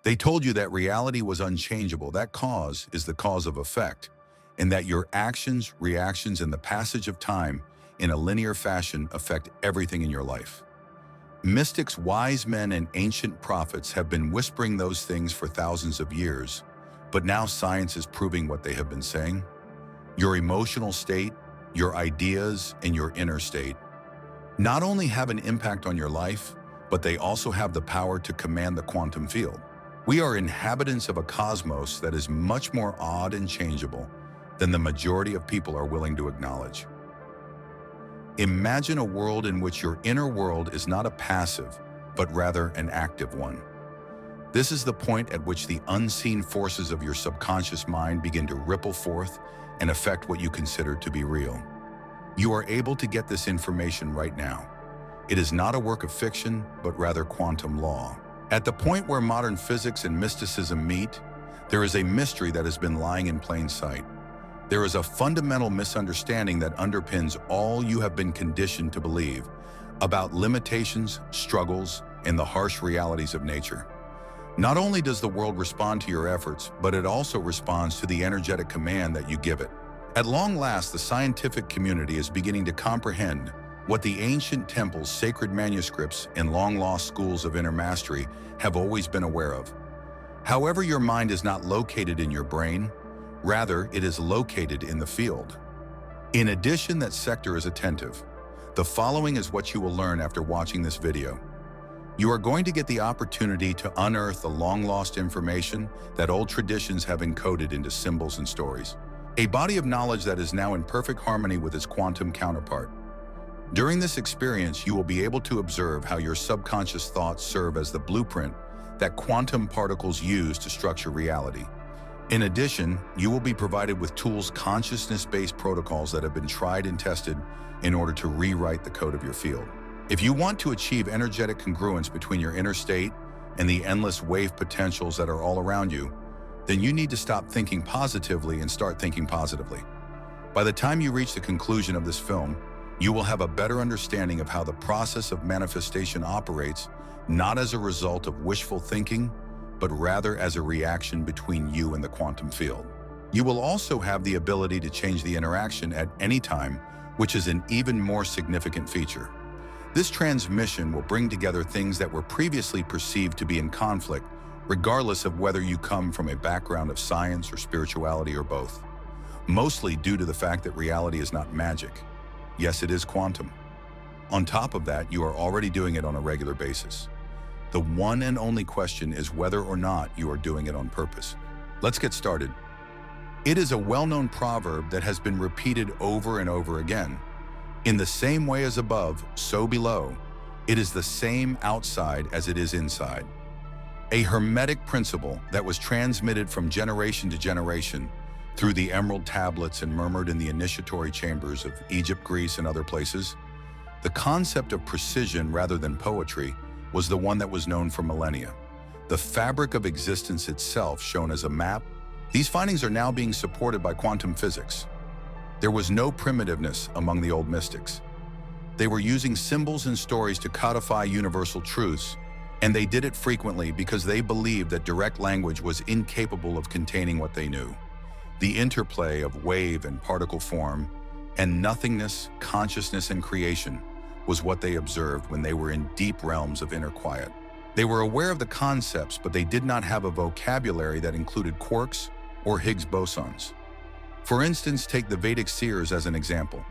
They told you that reality was unchangeable, that cause is the cause of effect, and that your actions, reactions, and the passage of time in a linear fashion affect everything in your life. Mystics, wise men, and ancient prophets have been whispering those things for thousands of years, but now science is proving what they have been saying. Your emotional state, your ideas, and your inner state not only have an impact on your life, but they also have the power to command the quantum field. We are inhabitants of a cosmos that is much more odd and changeable than the majority of people are willing to acknowledge. Imagine a world in which your inner world is not a passive, but rather an active one. This is the point at which the unseen forces of your subconscious mind begin to ripple forth and affect what you consider to be real. You are able to get this information right now. It is not a work of fiction, but rather quantum law. At the point where modern physics and mysticism meet, there is a mystery that has been lying in plain sight. There is a fundamental misunderstanding that underpins all you have been conditioned to believe about limitations, struggles, and the harsh realities of nature. Not only does the world respond to your efforts, but it also responds to the energetic command that you give it. At long last, the scientific community is beginning to comprehend what the ancient temples, sacred manuscripts, and long-lost schools of inner mastery have always been aware of. However, your mind is not located in your brain, rather it is located in the field. In addition, that sector is attentive. The following is what you will learn after watching this video. You are going to get the opportunity to unearth the long-lost information that old traditions have encoded into symbols and stories. A body of knowledge that is now in perfect harmony with its quantum counterpart. During this experience, you will be able to observe how your subconscious thoughts serve as the blueprint that quantum particles use to structure reality. In addition, you will be provided with tools, consciousness-based protocols that have been tried and tested in order to rewrite the code of your field. If you want to achieve energetic congruence between your inner state and the endless wave potentials that are all around you, then you need to stop thinking positively and start thinking positively. By the time you reach the conclusion of this film, you will have a better understanding of how the process of manifestation operates, not as a result of wishful thinking, but rather as a reaction between you and the quantum field. You will also have the ability to change the interaction at any time, which is an even more significant feature. This transmission will bring together things that were previously perceived to be in conflict, regardless of whether you come from a background of science or spirituality or both. Mostly due to the fact that reality is not magic. Yes, it is quantum. On top of that, you are already doing it on a regular basis. The one and only question is whether or not you are doing it on purpose. Let's get started. It is a well-known proverb that has been repeated over and over again. In the same way as above, so below. It is the same outside as it is inside. A hermetic principle that was transmitted from generation to generation through the emerald tablets and murmured in the initiatory chambers of Egypt, Greece, and other places. The concept of precision rather than poetry was the one that was known for millennia. The fabric of existence itself shown as a map. These findings are now being supported by quantum physics. There was no primitiveness among the old mystics. They were using symbols and stories to codify universal truths, and they did it frequently because they believed that direct language was incapable of containing what they knew. The interplay of wave and particle form, and nothingness, consciousness, and creation was what they observed when they were in deep realms of inner quiet. They were aware of the concepts, but they did not have a vocabulary that included quarks or Higgs bosons. For instance, take the Vedic seers as an example.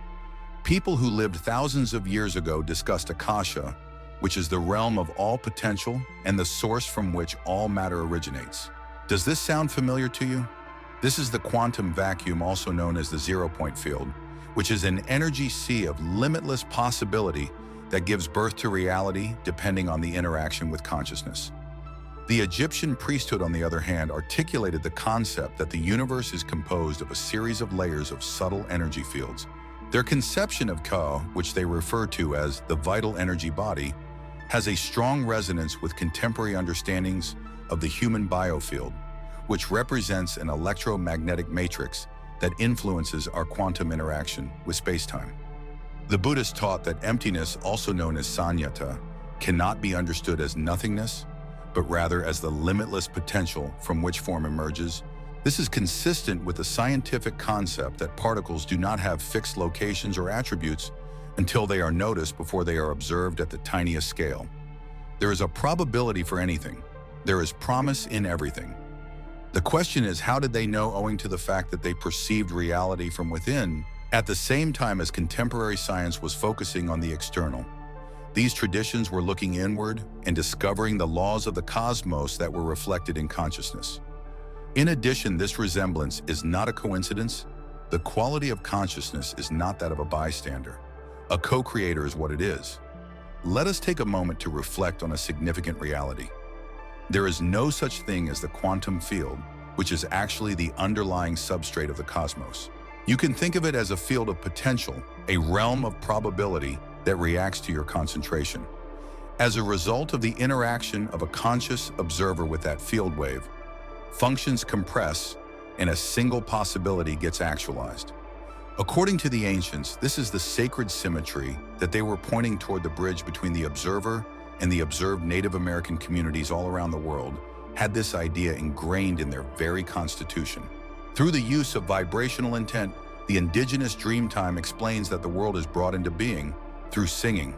People who lived thousands of years ago discussed Akasha, which is the realm of all potential and the source from which all matter originates. Does this sound familiar to you? This is the quantum vacuum, also known as the zero-point field, which is an energy sea of limitless possibility that gives birth to reality depending on the interaction with consciousness. The Egyptian priesthood, on the other hand, articulated the concept that the universe is composed of a series of layers of subtle energy fields. Their conception of Ka, which they refer to as the vital energy body, has a strong resonance with contemporary understandings of the human biofield, which represents an electromagnetic matrix that influences our quantum interaction with space-time. The Buddhists taught that emptiness, also known as sanyata, cannot be understood as nothingness, but rather as the limitless potential from which form emerges. This is consistent with the scientific concept that particles do not have fixed locations or attributes until they are noticed before they are observed at the tiniest scale. There is a probability for anything. There is promise in everything. The question is, how did they know, owing to the fact that they perceived reality from within at the same time as contemporary science was focusing on the external? These traditions were looking inward and discovering the laws of the cosmos that were reflected in consciousness. In addition, this resemblance is not a coincidence. The quality of consciousness is not that of a bystander. A co-creator is what it is. Let us take a moment to reflect on a significant reality. There is no such thing as the quantum field, which is actually the underlying substrate of the cosmos. You can think of it as a field of potential, a realm of probability that reacts to your concentration. As a result of the interaction of a conscious observer with that field wave, functions compress and a single possibility gets actualized. According to the ancients, this is the sacred symmetry that they were pointing toward. The bridge between the observer and the observed. Native American communities all around the world had this idea ingrained in their very constitution. Through the use of vibrational intent, the indigenous Dreamtime explains that the world is brought into being through singing.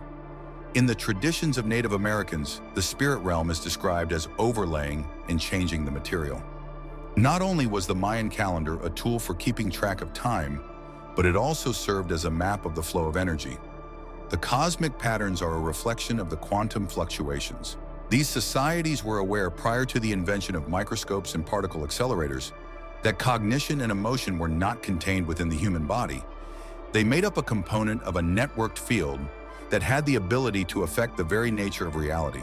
In the traditions of Native Americans, the spirit realm is described as overlaying and changing the material. Not only was the Mayan calendar a tool for keeping track of time, but it also served as a map of the flow of energy. The cosmic patterns are a reflection of the quantum fluctuations. These societies were aware, prior to the invention of microscopes and particle accelerators, that cognition and emotion were not contained within the human body. They made up a component of a networked field that had the ability to affect the very nature of reality.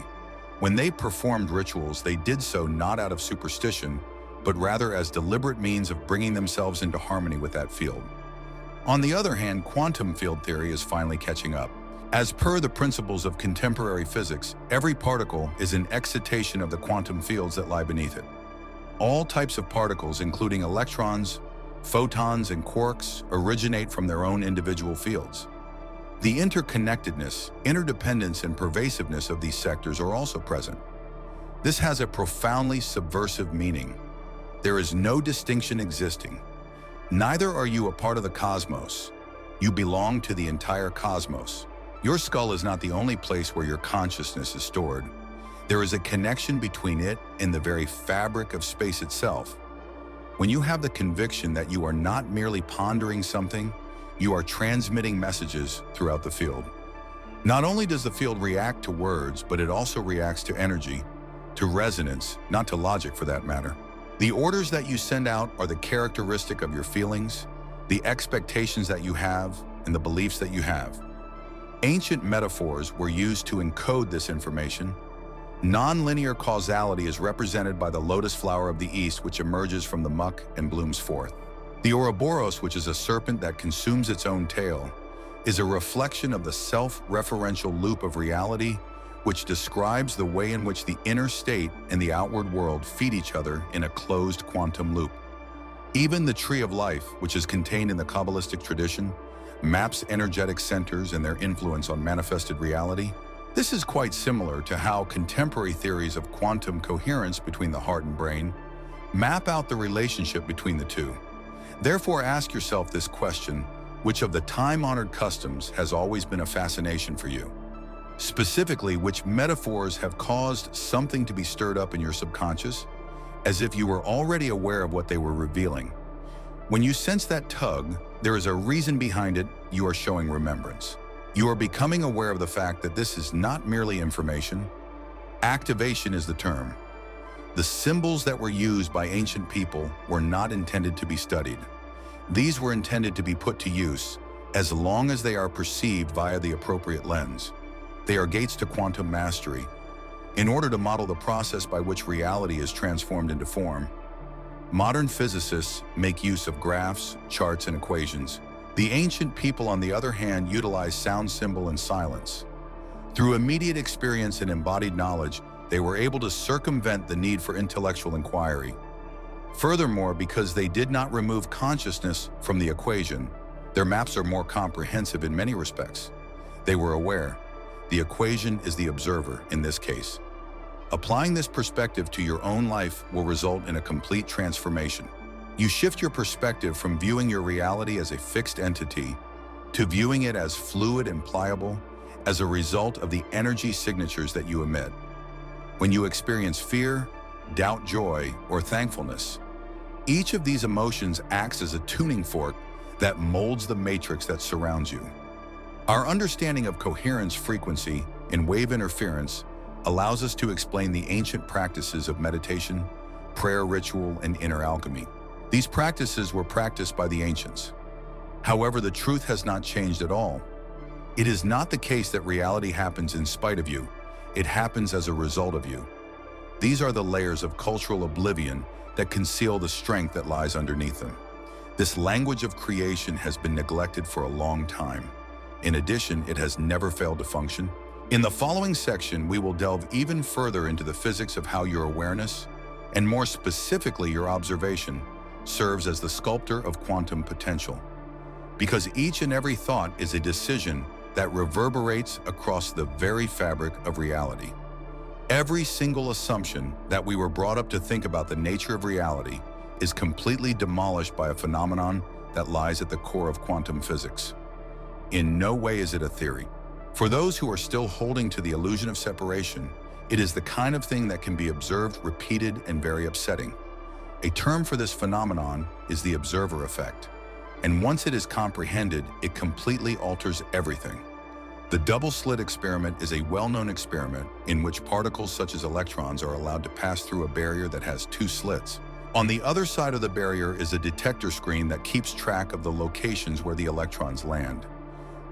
When they performed rituals, they did so not out of superstition, but rather as deliberate means of bringing themselves into harmony with that field. On the other hand, quantum field theory is finally catching up. As per the principles of contemporary physics, every particle is an excitation of the quantum fields that lie beneath it. All types of particles, including electrons, photons, and quarks, originate from their own individual fields. The interconnectedness, interdependence, and pervasiveness of these sectors are also present. This has a profoundly subversive meaning. There is no distinction existing. Neither are you a part of the cosmos. You belong to the entire cosmos. Your skull is not the only place where your consciousness is stored. There is a connection between it and the very fabric of space itself. When you have the conviction that you are not merely pondering something, you are transmitting messages throughout the field. Not only does the field react to words, but it also reacts to energy, to resonance, not to logic for that matter. The orders that you send out are the characteristic of your feelings, the expectations that you have, and the beliefs that you have. Ancient metaphors were used to encode this information. Non-linear causality is represented by the lotus flower of the east, which emerges from the muck and blooms forth. The Ouroboros, which is a serpent that consumes its own tail, is a reflection of the self-referential loop of reality, which describes the way in which the inner state and the outward world feed each other in a closed quantum loop. Even the tree of life, which is contained in the Kabbalistic tradition, maps energetic centers and their influence on manifested reality. This is quite similar to how contemporary theories of quantum coherence between the heart and brain map out the relationship between the two. Therefore, ask yourself this question: which of the time-honored customs has always been a fascination for you? Specifically, which metaphors have caused something to be stirred up in your subconscious, as if you were already aware of what they were revealing? When you sense that tug, there is a reason behind it. You are showing remembrance. You are becoming aware of the fact that this is not merely information. Activation is the term. The symbols that were used by ancient people were not intended to be studied. These were intended to be put to use as long as they are perceived via the appropriate lens. They are gates to quantum mastery. In order to model the process by which reality is transformed into form, modern physicists make use of graphs, charts, and equations. The ancient people, on the other hand, utilized sound, symbol, and silence. Through immediate experience and embodied knowledge, they were able to circumvent the need for intellectual inquiry. Furthermore, because they did not remove consciousness from the equation, their maps are more comprehensive in many respects. They were aware. The equation is the observer in this case. Applying this perspective to your own life will result in a complete transformation. You shift your perspective from viewing your reality as a fixed entity to viewing it as fluid and pliable as a result of the energy signatures that you emit. When you experience fear, doubt, joy, or thankfulness, each of these emotions acts as a tuning fork that molds the matrix that surrounds you. Our understanding of coherence, frequency, and wave interference allows us to explain the ancient practices of meditation, prayer ritual, and inner alchemy. These practices were practiced by the ancients. However, the truth has not changed at all. It is not the case that reality happens in spite of you. It happens as a result of you. These are the layers of cultural oblivion that conceal the strength that lies underneath them. This language of creation has been neglected for a long time. In addition, it has never failed to function. In the following section, we will delve even further into the physics of how your awareness, and more specifically your observation, serves as the sculptor of quantum potential. Because each and every thought is a decision that reverberates across the very fabric of reality. Every single assumption that we were brought up to think about the nature of reality is completely demolished by a phenomenon that lies at the core of quantum physics. In no way is it a theory. For those who are still holding to the illusion of separation, it is the kind of thing that can be observed, repeated, and very upsetting. A term for this phenomenon is the observer effect. And once it is comprehended, it completely alters everything. The double-slit experiment is a well-known experiment in which particles such as electrons are allowed to pass through a barrier that has two slits. On the other side of the barrier is a detector screen that keeps track of the locations where the electrons land.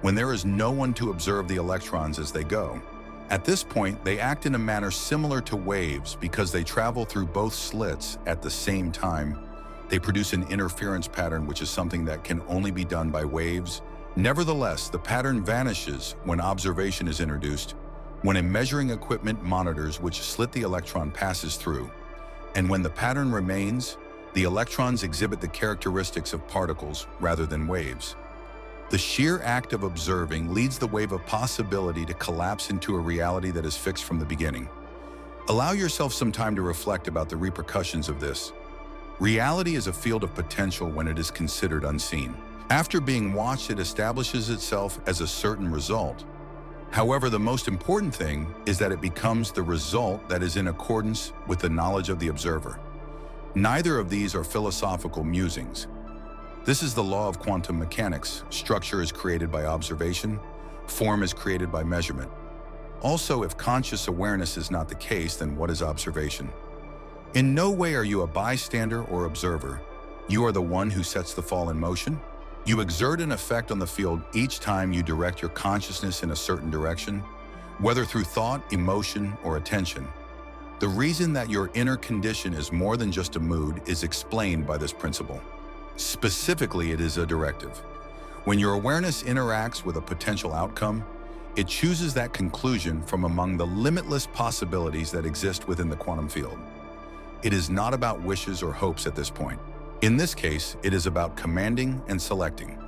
When there is no one to observe the electrons as they go, at this point, they act in a manner similar to waves because they travel through both slits at the same time. They produce an interference pattern, which is something that can only be done by waves. Nevertheless, the pattern vanishes when observation is introduced, when a measuring equipment monitors which slit the electron passes through. And when the pattern remains, the electrons exhibit the characteristics of particles rather than waves. The sheer act of observing leads the wave of possibility to collapse into a reality that is fixed from the beginning. Allow yourself some time to reflect about the repercussions of this. Reality is a field of potential when it is considered unseen. After being watched, it establishes itself as a certain result. However, the most important thing is that it becomes the result that is in accordance with the knowledge of the observer. Neither of these are philosophical musings. This is the law of quantum mechanics. Structure is created by observation, form is created by measurement. Also, if conscious awareness is not the case, then what is observation? In no way are you a bystander or observer. You are the one who sets the fall in motion. You exert an effect on the field each time you direct your consciousness in a certain direction, whether through thought, emotion, or attention. The reason that your inner condition is more than just a mood is explained by this principle. Specifically, it is a directive. When your awareness interacts with a potential outcome, it chooses that conclusion from among the limitless possibilities that exist within the quantum field. It is not about wishes or hopes at this point. In this case, it is about commanding and selecting.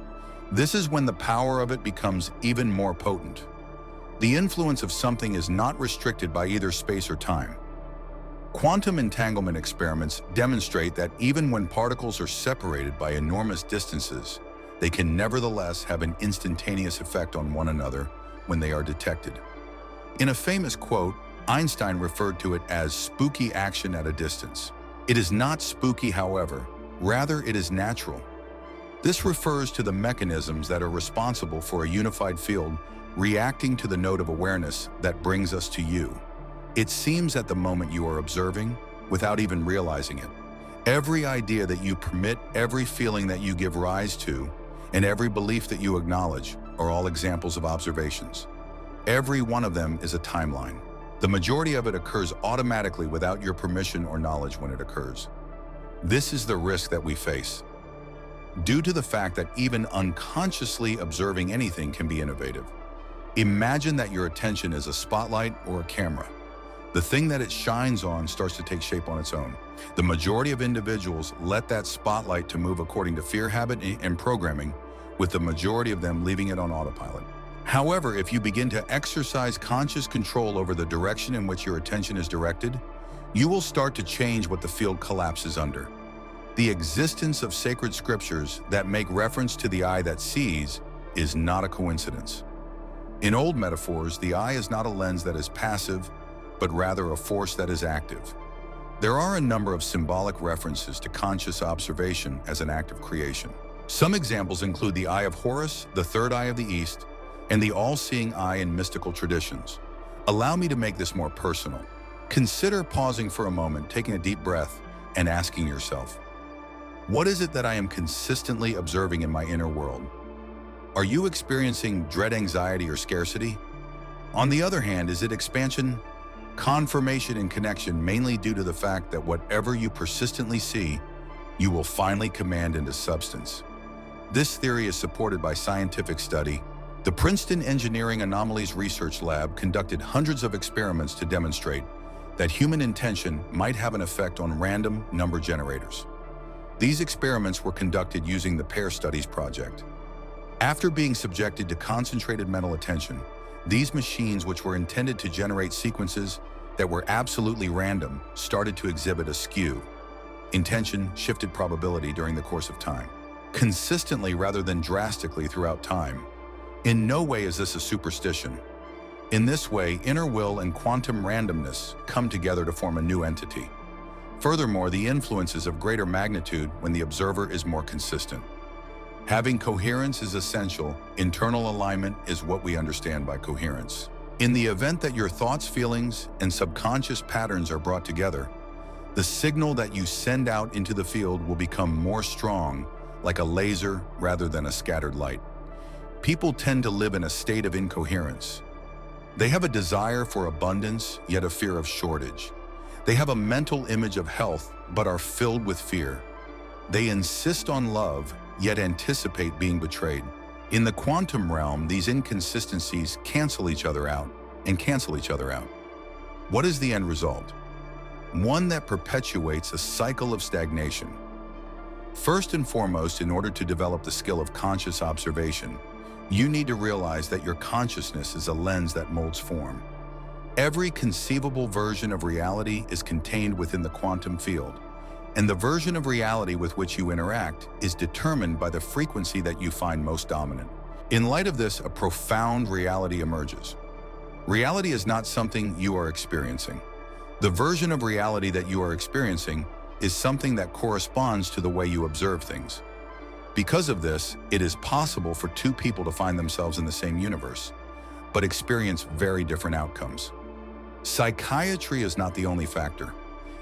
This is when the power of it becomes even more potent. The influence of something is not restricted by either space or time. Quantum entanglement experiments demonstrate that even when particles are separated by enormous distances, they can nevertheless have an instantaneous effect on one another when they are detected. In a famous quote, Einstein referred to it as spooky action at a distance. It is not spooky, however, rather it is natural. This refers to the mechanisms that are responsible for a unified field reacting to the node of awareness that brings us to you. It seems at the moment you are observing without even realizing it. Every idea that you permit, every feeling that you give rise to, and every belief that you acknowledge are all examples of observations. Every one of them is a timeline. The majority of it occurs automatically without your permission or knowledge when it occurs. This is the risk that we face. Due to the fact that even unconsciously observing anything can be innovative. Imagine that your attention is a spotlight or a camera. The thing that it shines on starts to take shape on its own. The majority of individuals let that spotlight to move according to fear, habit, and programming, with the majority of them leaving it on autopilot. However, if you begin to exercise conscious control over the direction in which your attention is directed, you will start to change what the field collapses under. The existence of sacred scriptures that make reference to the eye that sees is not a coincidence. In old metaphors, the eye is not a lens that is passive, but rather a force that is active. There are a number of symbolic references to conscious observation as an act of creation. Some examples include the eye of Horus, the third eye of the East, and the all-seeing eye in mystical traditions. Allow me to make this more personal. Consider pausing for a moment, taking a deep breath, and asking yourself, what is it that I am consistently observing in my inner world? Are you experiencing dread, anxiety, or scarcity? On the other hand, is it expansion, confirmation, and connection, mainly due to the fact that whatever you persistently see, you will finally command into substance? This theory is supported by scientific study. The Princeton Engineering Anomalies Research Lab conducted hundreds of experiments to demonstrate that human intention might have an effect on random number generators. These experiments were conducted using the Pair Studies project. After being subjected to concentrated mental attention, these machines, which were intended to generate sequences that were absolutely random, started to exhibit a skew. Intention-shifted probability during the course of time, consistently rather than drastically throughout time. In no way is this a superstition. In this way, inner will and quantum randomness come together to form a new entity. Furthermore, the influence is of greater magnitude when the observer is more consistent. Having coherence is essential. Internal alignment is what we understand by coherence. In the event that your thoughts, feelings, and subconscious patterns are brought together, the signal that you send out into the field will become more strong, like a laser rather than a scattered light. People tend to live in a state of incoherence. They have a desire for abundance, yet a fear of shortage. They have a mental image of health, but are filled with fear. They insist on love, yet anticipate being betrayed. In the quantum realm, these inconsistencies cancel each other out and cancel each other out. What is the end result? One that perpetuates a cycle of stagnation. First and foremost, in order to develop the skill of conscious observation, you need to realize that your consciousness is a lens that molds form. Every conceivable version of reality is contained within the quantum field, and the version of reality with which you interact is determined by the frequency that you find most dominant. In light of this, a profound reality emerges. Reality is not something you are experiencing. The version of reality that you are experiencing is something that corresponds to the way you observe things. Because of this, it is possible for two people to find themselves in the same universe, but experience very different outcomes. Psychiatry is not the only factor.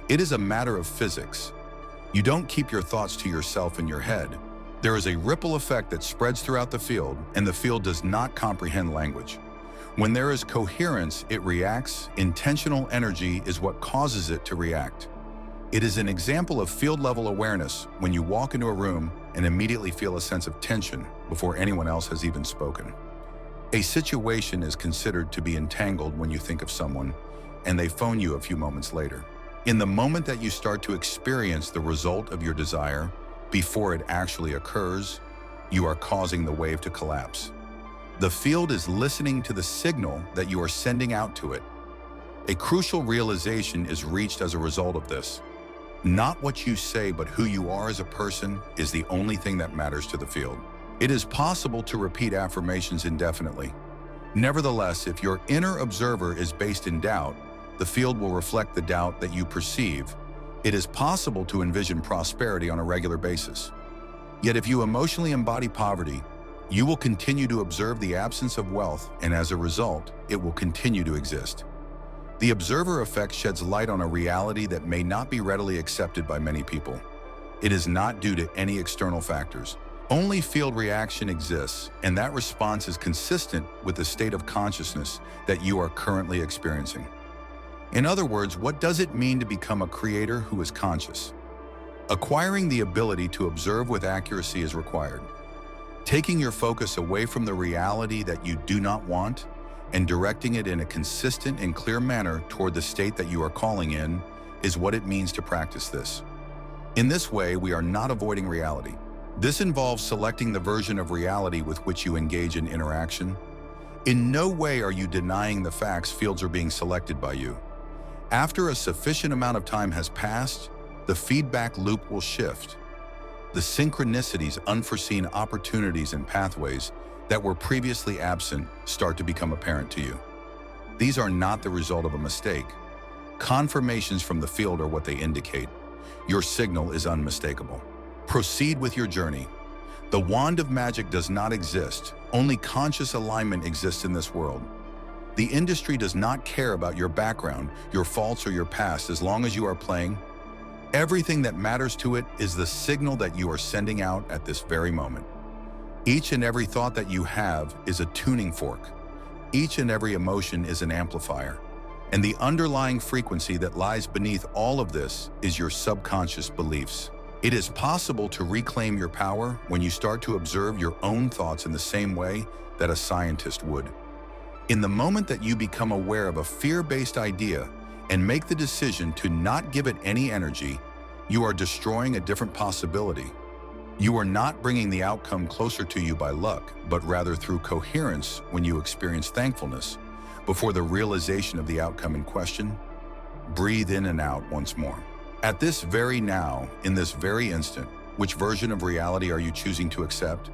It is a matter of physics. You don't keep your thoughts to yourself in your head. There is a ripple effect that spreads throughout the field, and the field does not comprehend language. When there is coherence, it reacts. Intentional energy is what causes it to react. It is an example of field-level awareness when you walk into a room and immediately feel a sense of tension before anyone else has even spoken. A situation is considered to be entangled when you think of someone, and they phone you a few moments later. In the moment that you start to experience the result of your desire, before it actually occurs, you are causing the wave to collapse. The field is listening to the signal that you are sending out to it. A crucial realization is reached as a result of this. Not what you say, but who you are as a person is the only thing that matters to the field. It is possible to repeat affirmations indefinitely. Nevertheless, if your inner observer is based in doubt, the field will reflect the doubt that you perceive. It is possible to envision prosperity on a regular basis. Yet if you emotionally embody poverty, you will continue to observe the absence of wealth, and as a result, it will continue to exist. The observer effect sheds light on a reality that may not be readily accepted by many people. It is not due to any external factors. Only field reaction exists, and that response is consistent with the state of consciousness that you are currently experiencing. In other words, what does it mean to become a creator who is conscious? Acquiring the ability to observe with accuracy is required. Taking your focus away from the reality that you do not want and directing it in a consistent and clear manner toward the state that you are calling in is what it means to practice this. In this way, we are not avoiding reality. This involves selecting the version of reality with which you engage in interaction, In no way are you denying the facts fields are being selected by you. After a sufficient amount of time has passed, the feedback loop will shift. The synchronicities, unforeseen opportunities, and pathways that were previously absent start to become apparent to you. These are not the result of a mistake. Confirmations from the field are what they indicate. Your signal is unmistakable. Proceed with your journey. The wand of magic does not exist. Only conscious alignment exists in this world. The industry does not care about your background, your faults, or your past as long as you are playing. Everything that matters to it is the signal that you are sending out at this very moment. Each and every thought that you have is a tuning fork. Each and every emotion is an amplifier. And the underlying frequency that lies beneath all of this is your subconscious beliefs. It is possible to reclaim your power when you start to observe your own thoughts in the same way that a scientist would. In the moment that you become aware of a fear-based idea and make the decision to not give it any energy, you are destroying a different possibility. You are not bringing the outcome closer to you by luck, but rather through coherence when you experience thankfulness before the realization of the outcome in question. Breathe in and out once more. At this very now, in this very instant, which version of reality are you choosing to accept?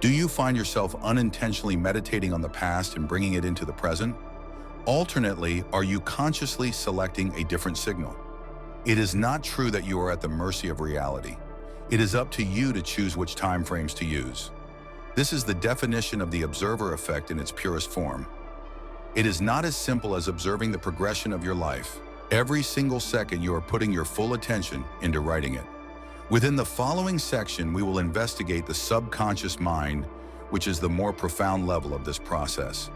Do you find yourself unintentionally meditating on the past and bringing it into the present? Alternately, are you consciously selecting a different signal? It is not true that you are at the mercy of reality. It is up to you to choose which time frames to use. This is the definition of the observer effect in its purest form. It is not as simple as observing the progression of your life. Every single second you are putting your full attention into writing it. Within the following section, we will investigate the subconscious mind, which is the more profound level of this process.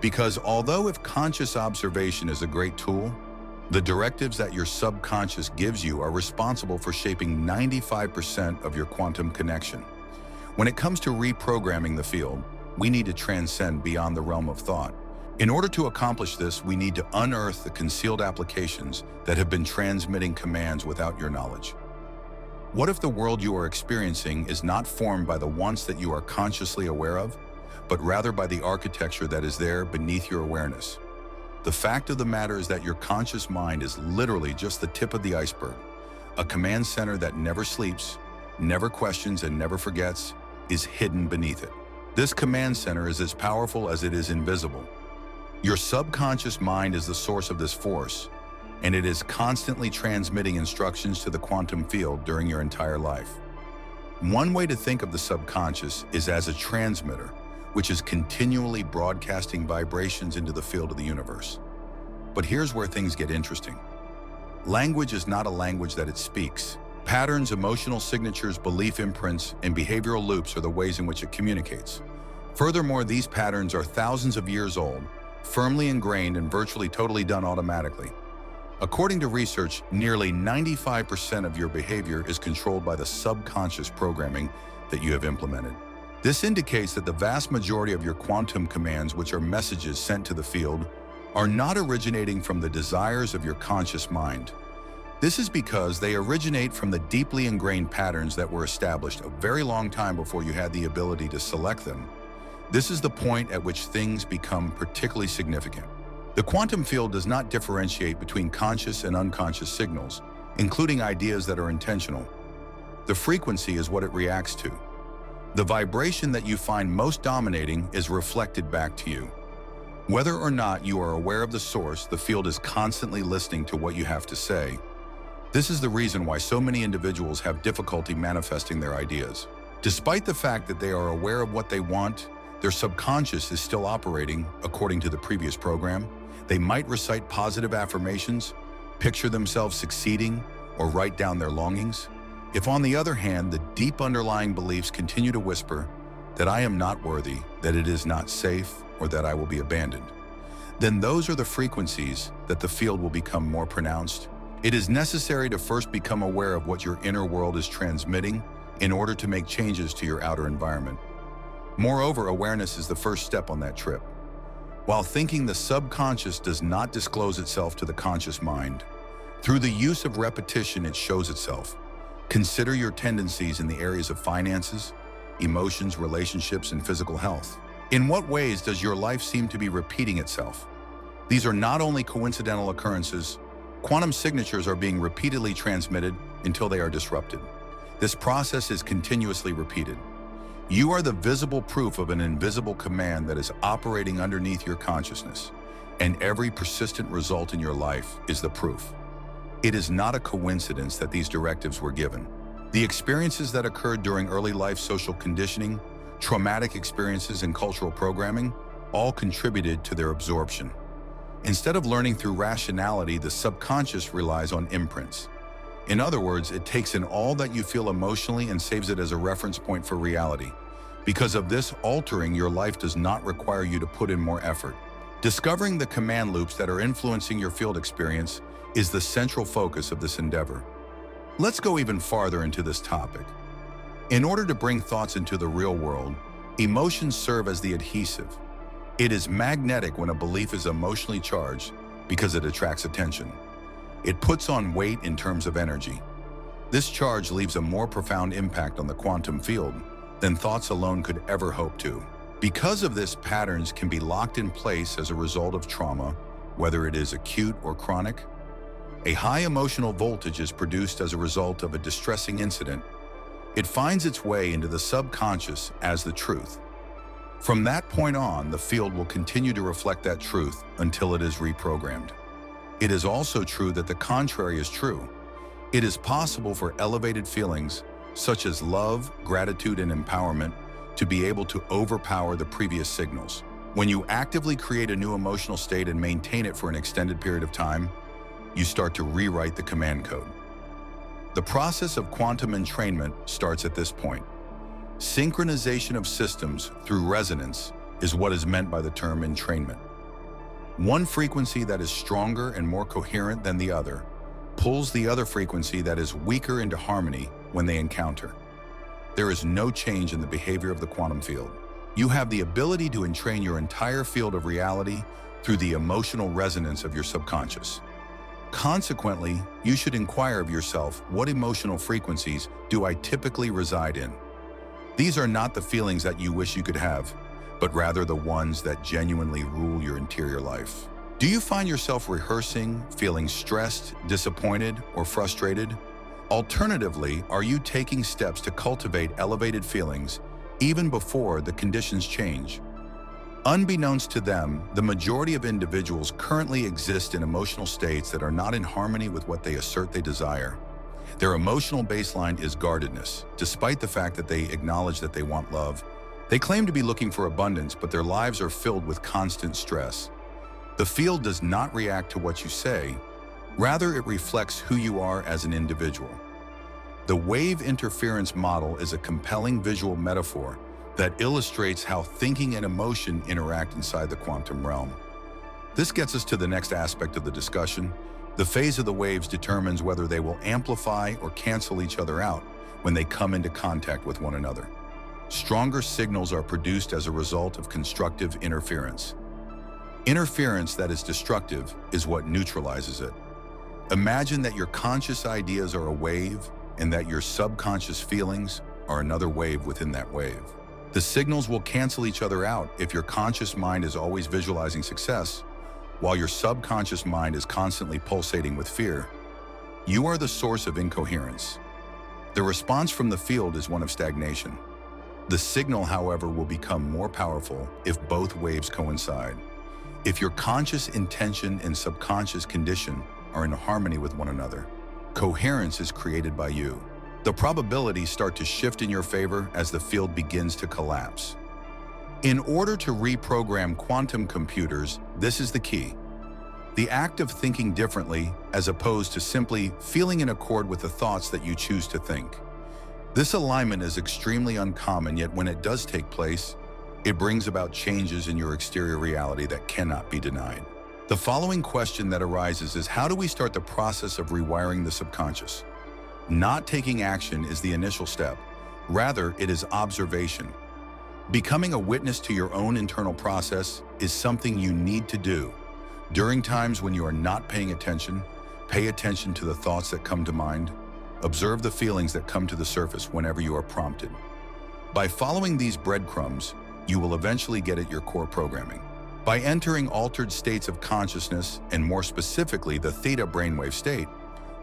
Because although if conscious observation is a great tool, the directives that your subconscious gives you are responsible for shaping 95% of your quantum connection. When it comes to reprogramming the field, we need to transcend beyond the realm of thought. In order to accomplish this, we need to unearth the concealed applications that have been transmitting commands without your knowledge. What if the world you are experiencing is not formed by the wants that you are consciously aware of, but rather by the architecture that is there beneath your awareness? The fact of the matter is that your conscious mind is literally just the tip of the iceberg. A command center that never sleeps, never questions, and never forgets is hidden beneath it. This command center is as powerful as it is invisible. Your subconscious mind is the source of this force, and it is constantly transmitting instructions to the quantum field during your entire life. One way to think of the subconscious is as a transmitter, which is continually broadcasting vibrations into the field of the universe. But here's where things get interesting. Language is not a language that it speaks. Patterns, emotional signatures, belief imprints, and behavioral loops are the ways in which it communicates. Furthermore, these patterns are thousands of years old, firmly ingrained and virtually totally done automatically. According to research, nearly 95% of your behavior is controlled by the subconscious programming that you have implemented. This indicates that the vast majority of your quantum commands, which are messages sent to the field, are not originating from the desires of your conscious mind. This is because they originate from the deeply ingrained patterns that were established a very long time before you had the ability to select them. This is the point at which things become particularly significant. The quantum field does not differentiate between conscious and unconscious signals, including ideas that are intentional. The frequency is what it reacts to. The vibration that you find most dominating is reflected back to you. Whether or not you are aware of the source, the field is constantly listening to what you have to say. This is the reason why so many individuals have difficulty manifesting their ideas. Despite the fact that they are aware of what they want, their subconscious is still operating according to the previous program. They might recite positive affirmations, picture themselves succeeding, or write down their longings. If, on the other hand, the deep underlying beliefs continue to whisper that I am not worthy, that it is not safe, or that I will be abandoned, then those are the frequencies that the field will become more pronounced. It is necessary to first become aware of what your inner world is transmitting in order to make changes to your outer environment. Moreover, awareness is the first step on that trip. While thinking, the subconscious does not disclose itself to the conscious mind. Through the use of repetition, it shows itself. Consider your tendencies in the areas of finances, emotions, relationships, and physical health. In what ways does your life seem to be repeating itself? These are not only coincidental occurrences. Quantum signatures are being repeatedly transmitted until they are disrupted. This process is continuously repeated. You are the visible proof of an invisible command that is operating underneath your consciousness, and every persistent result in your life is the proof. It is not a coincidence that these directives were given. The experiences that occurred during early life social conditioning, traumatic experiences, and cultural programming all contributed to their absorption. Instead of learning through rationality, the subconscious relies on imprints. In other words, it takes in all that you feel emotionally and saves it as a reference point for reality. Because of this, altering your life does not require you to put in more effort. Discovering the command loops that are influencing your field experience is the central focus of this endeavor. Let's go even farther into this topic. In order to bring thoughts into the real world, emotions serve as the adhesive. It is magnetic when a belief is emotionally charged because it attracts attention. It puts on weight in terms of energy. This charge leaves a more profound impact on the quantum field than thoughts alone could ever hope to. Because of this, patterns can be locked in place as a result of trauma, whether it is acute or chronic. A high emotional voltage is produced as a result of a distressing incident. It finds its way into the subconscious as the truth. From that point on, the field will continue to reflect that truth until it is reprogrammed. It is also true that the contrary is true. It is possible for elevated feelings, such as love, gratitude, and empowerment, to be able to overpower the previous signals. When you actively create a new emotional state and maintain it for an extended period of time, you start to rewrite the command code. The process of quantum entrainment starts at this point. Synchronization of systems through resonance is what is meant by the term entrainment. One frequency that is stronger and more coherent than the other pulls the other frequency that is weaker into harmony when they encounter. There is no change in the behavior of the quantum field. You have the ability to entrain your entire field of reality through the emotional resonance of your subconscious. Consequently, you should inquire of yourself, what emotional frequencies do I typically reside in? These are not the feelings that you wish you could have, but rather the ones that genuinely rule your interior life. Do you find yourself rehearsing, feeling stressed, disappointed, or frustrated? Alternatively, are you taking steps to cultivate elevated feelings even before the conditions change? Unbeknownst to them, the majority of individuals currently exist in emotional states that are not in harmony with what they assert they desire. Their emotional baseline is guardedness. Despite the fact that they acknowledge that they want love, they claim to be looking for abundance, but their lives are filled with constant stress. The field does not react to what you say. Rather, it reflects who you are as an individual. The wave interference model is a compelling visual metaphor that illustrates how thinking and emotion interact inside the quantum realm. This gets us to the next aspect of the discussion. The phase of the waves determines whether they will amplify or cancel each other out when they come into contact with one another. Stronger signals are produced as a result of constructive interference. Interference that is destructive is what neutralizes it. Imagine that your conscious ideas are a wave and that your subconscious feelings are another wave within that wave. The signals will cancel each other out if your conscious mind is always visualizing success, while your subconscious mind is constantly pulsating with fear. You are the source of incoherence. The response from the field is one of stagnation. The signal, however, will become more powerful if both waves coincide. If your conscious intention and subconscious condition are in harmony with one another, coherence is created by you. The probabilities start to shift in your favor as the field begins to collapse. In order to reprogram quantum computers, this is the key. The act of thinking differently as opposed to simply feeling in accord with the thoughts that you choose to think. This alignment is extremely uncommon, yet when it does take place, it brings about changes in your exterior reality that cannot be denied. The following question that arises is, how do we start the process of rewiring the subconscious? Not taking action is the initial step. Rather, it is observation. Becoming a witness to your own internal process is something you need to do. During times when you are not paying attention, pay attention to the thoughts that come to mind. Observe the feelings that come to the surface whenever you are prompted. By following these breadcrumbs, you will eventually get at your core programming. By entering altered states of consciousness, and more specifically the theta brainwave state,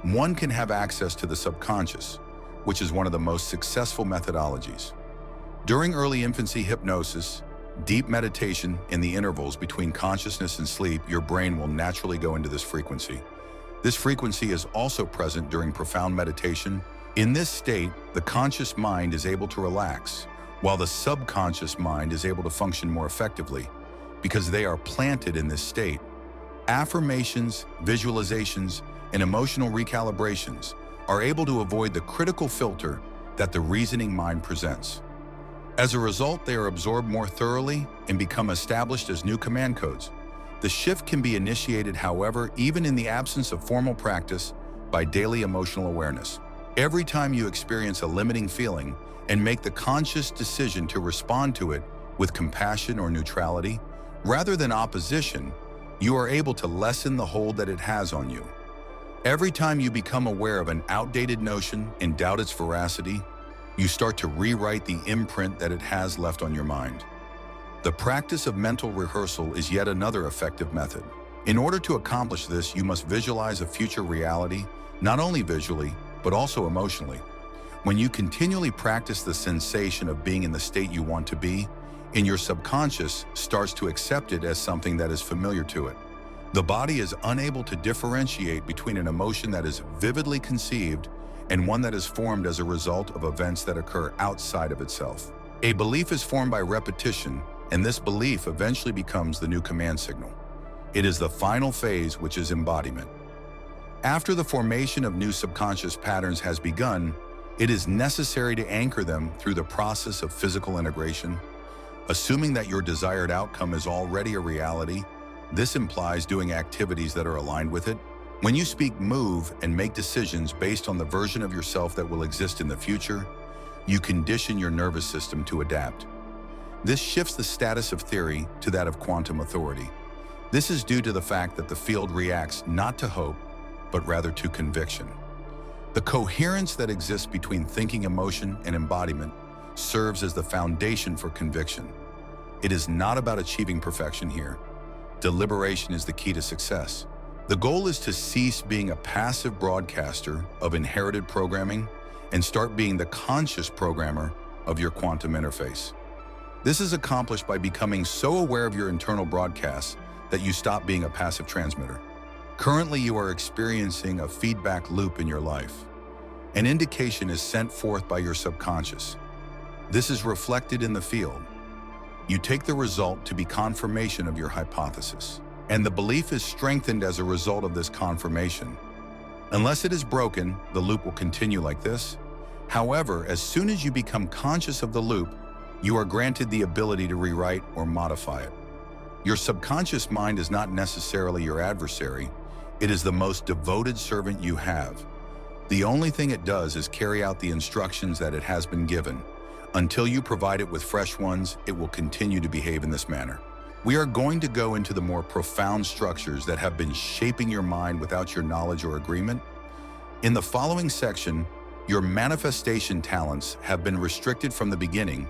one can have access to the subconscious, which is one of the most successful methodologies. During early infancy hypnosis, deep meditation in the intervals between consciousness and sleep, your brain will naturally go into this frequency. This frequency is also present during profound meditation. In this state, the conscious mind is able to relax, while the subconscious mind is able to function more effectively, because they are planted in this state. Affirmations, visualizations, and emotional recalibrations are able to avoid the critical filter that the reasoning mind presents. As a result, they are absorbed more thoroughly and become established as new command codes. The shift can be initiated, however, even in the absence of formal practice, by daily emotional awareness. Every time you experience a limiting feeling and make the conscious decision to respond to it with compassion or neutrality, rather than opposition, you are able to lessen the hold that it has on you. Every time you become aware of an outdated notion and doubt its veracity, you start to rewrite the imprint that it has left on your mind. The practice of mental rehearsal is yet another effective method. In order to accomplish this, you must visualize a future reality, not only visually, but also emotionally. When you continually practice the sensation of being in the state you want to be, in your subconscious starts to accept it as something that is familiar to it. The body is unable to differentiate between an emotion that is vividly conceived and one that is formed as a result of events that occur outside of itself. A belief is formed by repetition, and this belief eventually becomes the new command signal. It is the final phase, which is embodiment. After the formation of new subconscious patterns has begun, it is necessary to anchor them through the process of physical integration. Assuming that your desired outcome is already a reality, this implies doing activities that are aligned with it. When you speak, move, and make decisions based on the version of yourself that will exist in the future, you condition your nervous system to adapt. This shifts the status of theory to that of quantum authority. This is due to the fact that the field reacts not to hope, but rather to conviction. The coherence that exists between thinking, emotion, and embodiment serves as the foundation for conviction. It is not about achieving perfection here. Deliberation is the key to success. The goal is to cease being a passive broadcaster of inherited programming and start being the conscious programmer of your quantum interface. This is accomplished by becoming so aware of your internal broadcasts that you stop being a passive transmitter. Currently, you are experiencing a feedback loop in your life. An indication is sent forth by your subconscious. This is reflected in the field. You take the result to be confirmation of your hypothesis, and the belief is strengthened as a result of this confirmation. Unless it is broken, the loop will continue like this. However, as soon as you become conscious of the loop, you are granted the ability to rewrite or modify it. Your subconscious mind is not necessarily your adversary. It is the most devoted servant you have. The only thing it does is carry out the instructions that it has been given. Until you provide it with fresh ones, it will continue to behave in this manner. We are going to go into the more profound structures that have been shaping your mind without your knowledge or agreement. In the following section, your manifestation talents have been restricted from the beginning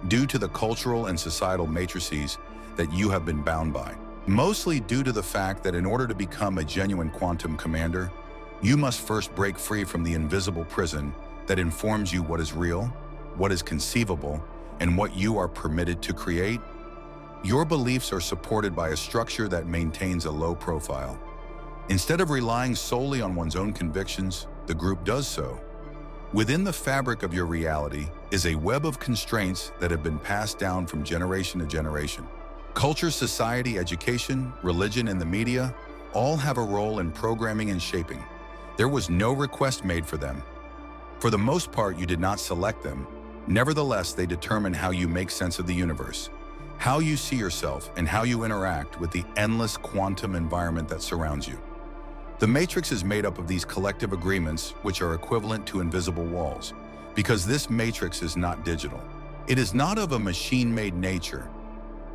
due to the cultural and societal matrices that you have been bound by. Mostly due to the fact that in order to become a genuine quantum commander, you must first break free from the invisible prison that informs you what is real, what is conceivable, and what you are permitted to create. Your beliefs are supported by a structure that maintains a low profile. Instead of relying solely on one's own convictions, the group does so. Within the fabric of your reality is a web of constraints that have been passed down from generation to generation. Culture, society, education, religion, and the media all have a role in programming and shaping. There was no request made for them. For the most part, you did not select them. Nevertheless, they determine how you make sense of the universe, how you see yourself, and how you interact with the endless quantum environment that surrounds you. The matrix is made up of these collective agreements, which are equivalent to invisible walls, because this matrix is not digital. It is not of a machine-made nature.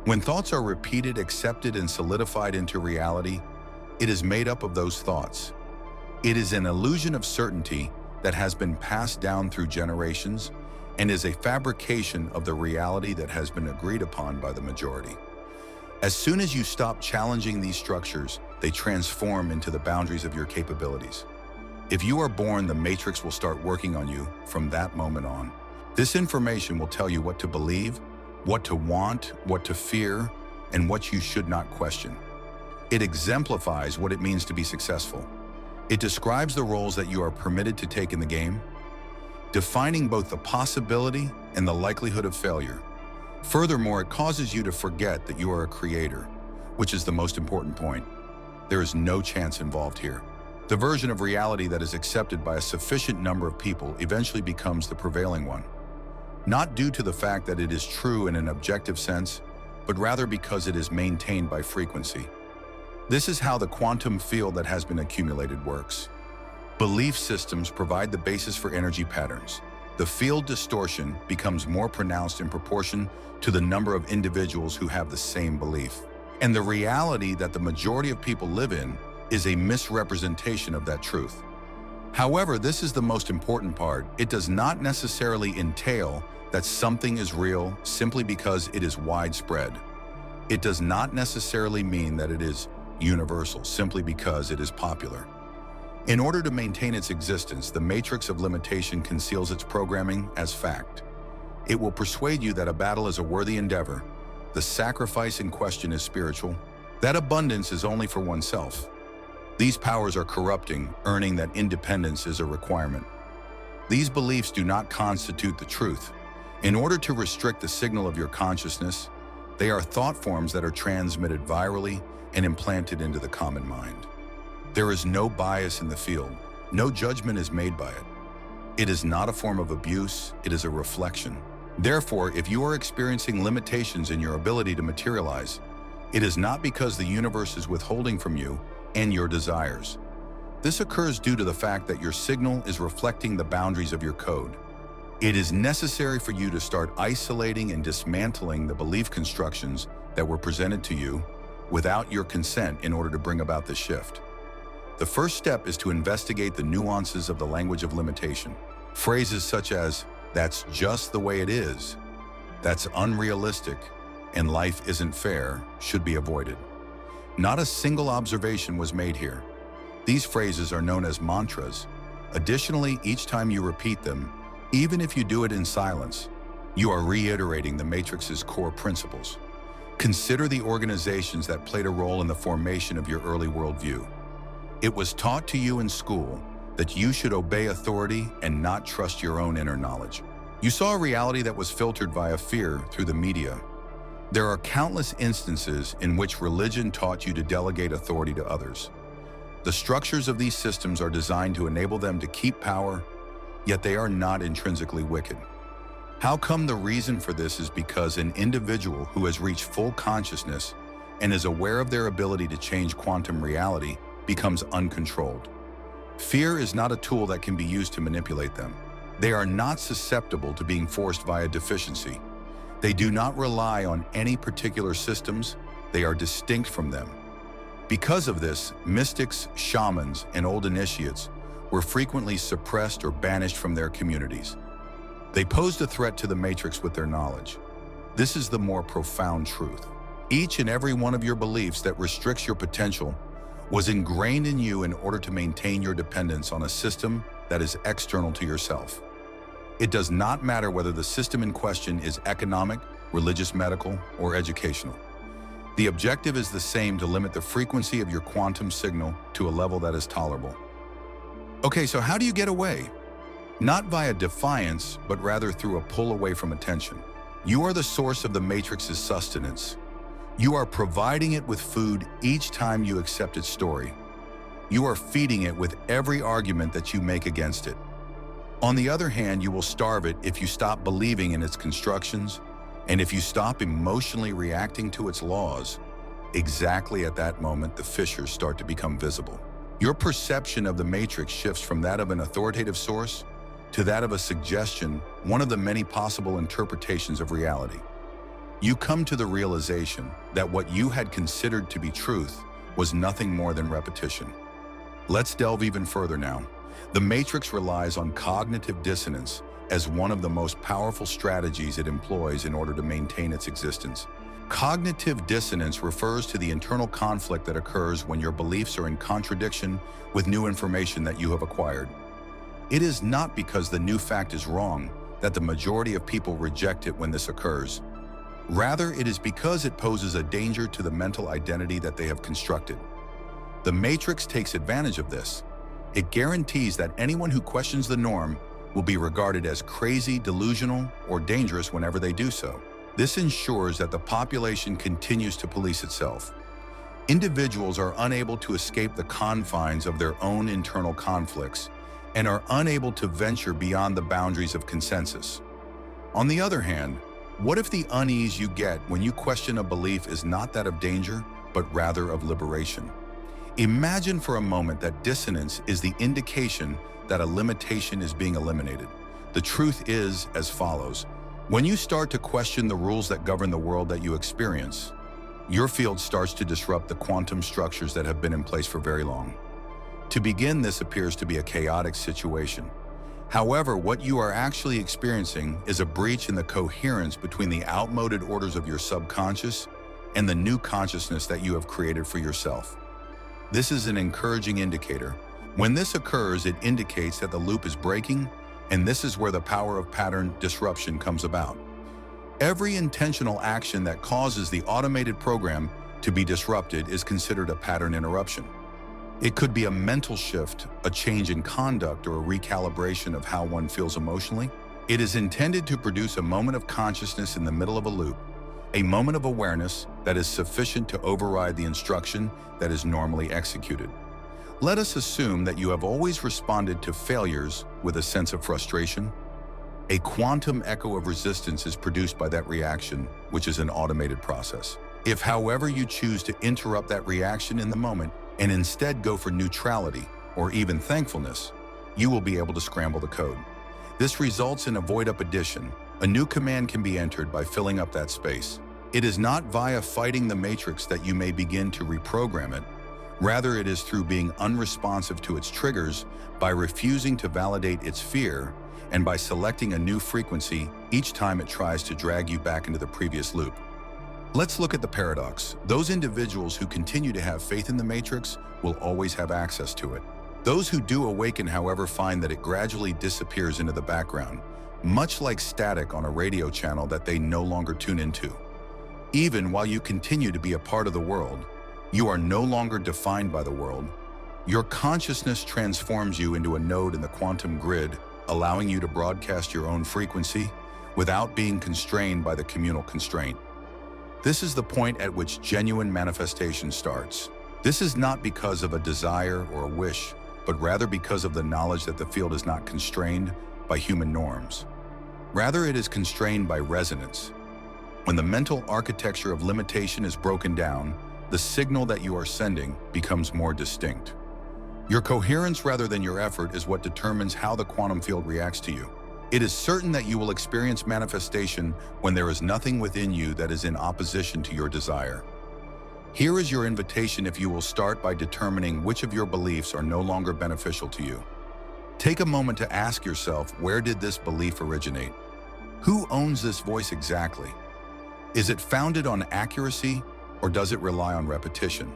When thoughts are repeated, accepted, and solidified into reality, it is made up of those thoughts. It is an illusion of certainty that has been passed down through generations, and is a fabrication of the reality that has been agreed upon by the majority. As soon as you stop challenging these structures, they transform into the boundaries of your capabilities. If you are born, the matrix will start working on you from that moment on. This information will tell you what to believe, what to want, what to fear, and what you should not question. It exemplifies what it means to be successful. It describes the roles that you are permitted to take in the game, defining both the possibility and the likelihood of failure. Furthermore, it causes you to forget that you are a creator, which is the most important point. There is no chance involved here. The version of reality that is accepted by a sufficient number of people eventually becomes the prevailing one. Not due to the fact that it is true in an objective sense, but rather because it is maintained by frequency. This is how the quantum field that has been accumulated works. Belief systems provide the basis for energy patterns. The field distortion becomes more pronounced in proportion to the number of individuals who have the same belief. And the reality that the majority of people live in is a misrepresentation of that truth. However, this is the most important part. It does not necessarily entail that something is real simply because it is widespread. It does not necessarily mean that it is universal simply because it is popular. In order to maintain its existence, the matrix of limitation conceals its programming as fact. It will persuade you that a battle is a worthy endeavor, the sacrifice in question is spiritual, that abundance is only for oneself. These powers are corrupting, earning that independence is a requirement. These beliefs do not constitute the truth. In order to restrict the signal of your consciousness, they are thought forms that are transmitted virally and implanted into the common mind. There is no bias in the field. No judgment is made by it. It is not a form of abuse, it is a reflection. Therefore, if you are experiencing limitations in your ability to materialize, it is not because the universe is withholding from you and your desires. This occurs due to the fact that your signal is reflecting the boundaries of your code. It is necessary for you to start isolating and dismantling the belief constructions that were presented to you without your consent in order to bring about this shift. The first step is to investigate the nuances of the language of limitation. Phrases such as, "That's just the way it is," "That's unrealistic," and "Life isn't fair" should be avoided. Not a single observation was made here. These phrases are known as mantras. Additionally, each time you repeat them, even if you do it in silence, you are reiterating the matrix's core principles. Consider the organizations that played a role in the formation of your early worldview. It was taught to you in school that you should obey authority and not trust your own inner knowledge. You saw a reality that was filtered via fear through the media. There are countless instances in which religion taught you to delegate authority to others. The structures of these systems are designed to enable them to keep power, yet they are not intrinsically wicked. How come? The reason for this is because an individual who has reached full consciousness and is aware of their ability to change quantum reality becomes uncontrolled. Fear is not a tool that can be used to manipulate them. They are not susceptible to being forced via deficiency. They do not rely on any particular systems. They are distinct from them. Because of this, mystics, shamans, and old initiates were frequently suppressed or banished from their communities. They posed a threat to the matrix with their knowledge. This is the more profound truth. Each and every one of your beliefs that restricts your potential was ingrained in you in order to maintain your dependence on a system that is external to yourself. It does not matter whether the system in question is economic, religious, medical, or educational. The objective is the same: to limit the frequency of your quantum signal to a level that is tolerable. Okay, so how do you get away? Not via defiance, but rather through a pull away from attention. You are the source of the matrix's sustenance. You are providing it with food each time you accept its story. You are feeding it with every argument that you make against it. On the other hand, you will starve it if you stop believing in its constructions, and if you stop emotionally reacting to its laws. Exactly at that moment, the fissures start to become visible. Your perception of the matrix shifts from that of an authoritative source to that of a suggestion, one of the many possible interpretations of reality. You come to the realization that what you had considered to be truth was nothing more than repetition. Let's delve even further now. The matrix relies on cognitive dissonance as one of the most powerful strategies it employs in order to maintain its existence. Cognitive dissonance refers to the internal conflict that occurs when your beliefs are in contradiction with new information that you have acquired. It is not because the new fact is wrong that the majority of people reject it when this occurs. Rather, it is because it poses a danger to the mental identity that they have constructed. The Matrix takes advantage of this. It guarantees that anyone who questions the norm will be regarded as crazy, delusional, or dangerous whenever they do so. This ensures that the population continues to police itself. Individuals are unable to escape the confines of their own internal conflicts and are unable to venture beyond the boundaries of consensus. On the other hand, what if the unease you get when you question a belief is not that of danger, but rather of liberation? Imagine for a moment that dissonance is the indication that a limitation is being eliminated. The truth is as follows. When you start to question the rules that govern the world that you experience, your field starts to disrupt the quantum structures that have been in place for very long. To begin, this appears to be a chaotic situation. However, what you are actually experiencing is a breach in the coherence between the outmoded orders of your subconscious and the new consciousness that you have created for yourself. This is an encouraging indicator. When this occurs, it indicates that the loop is breaking, and this is where the power of pattern disruption comes about. Every intentional action that causes the automated program to be disrupted is considered a pattern interruption. It could be a mental shift, a change in conduct, or a recalibration of how one feels emotionally. It is intended to produce a moment of consciousness in the middle of a loop, a moment of awareness that is sufficient to override the instruction that is normally executed. Let us assume that you have always responded to failures with a sense of frustration. A quantum echo of resistance is produced by that reaction, which is an automated process. If, however, you choose to interrupt that reaction in the moment and instead go for neutrality or even thankfulness, you will be able to scramble the code. This results in a void-up addition. A new command can be entered by filling up that space. It is not via fighting the matrix that you may begin to reprogram it. Rather, it is through being unresponsive to its triggers, by refusing to validate its fear, and by selecting a new frequency each time it tries to drag you back into the previous loop. Let's look at the paradox. Those individuals who continue to have faith in the matrix will always have access to it. Those who do awaken, however, find that it gradually disappears into the background, much like static on a radio channel that they no longer tune into. Even while you continue to be a part of the world, you are no longer defined by the world. Your consciousness transforms you into a node in the quantum grid, allowing you to broadcast your own frequency without being constrained by the communal constraint. This is the point at which genuine manifestation starts. This is not because of a desire or a wish, but rather because of the knowledge that the field is not constrained by human norms. Rather, it is constrained by resonance. When the mental architecture of limitation is broken down, the signal that you are sending becomes more distinct. Your coherence rather than your effort is what determines how the quantum field reacts to you. It is certain that you will experience manifestation when there is nothing within you that is in opposition to your desire. Here is your invitation if you will start by determining which of your beliefs are no longer beneficial to you. Take a moment to ask yourself, where did this belief originate? Who owns this voice exactly? Is it founded on accuracy, or does it rely on repetition?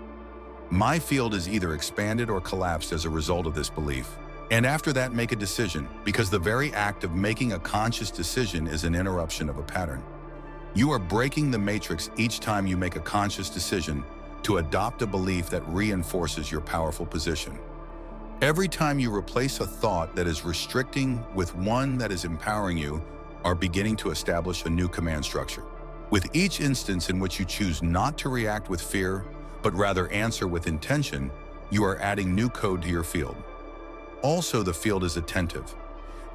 My field is either expanded or collapsed as a result of this belief. And after that, make a decision, because the very act of making a conscious decision is an interruption of a pattern. You are breaking the matrix each time you make a conscious decision to adopt a belief that reinforces your powerful position. Every time you replace a thought that is restricting with one that is empowering, you are beginning to establish a new command structure. With each instance in which you choose not to react with fear, but rather answer with intention, you are adding new code to your field. Also, the field is attentive.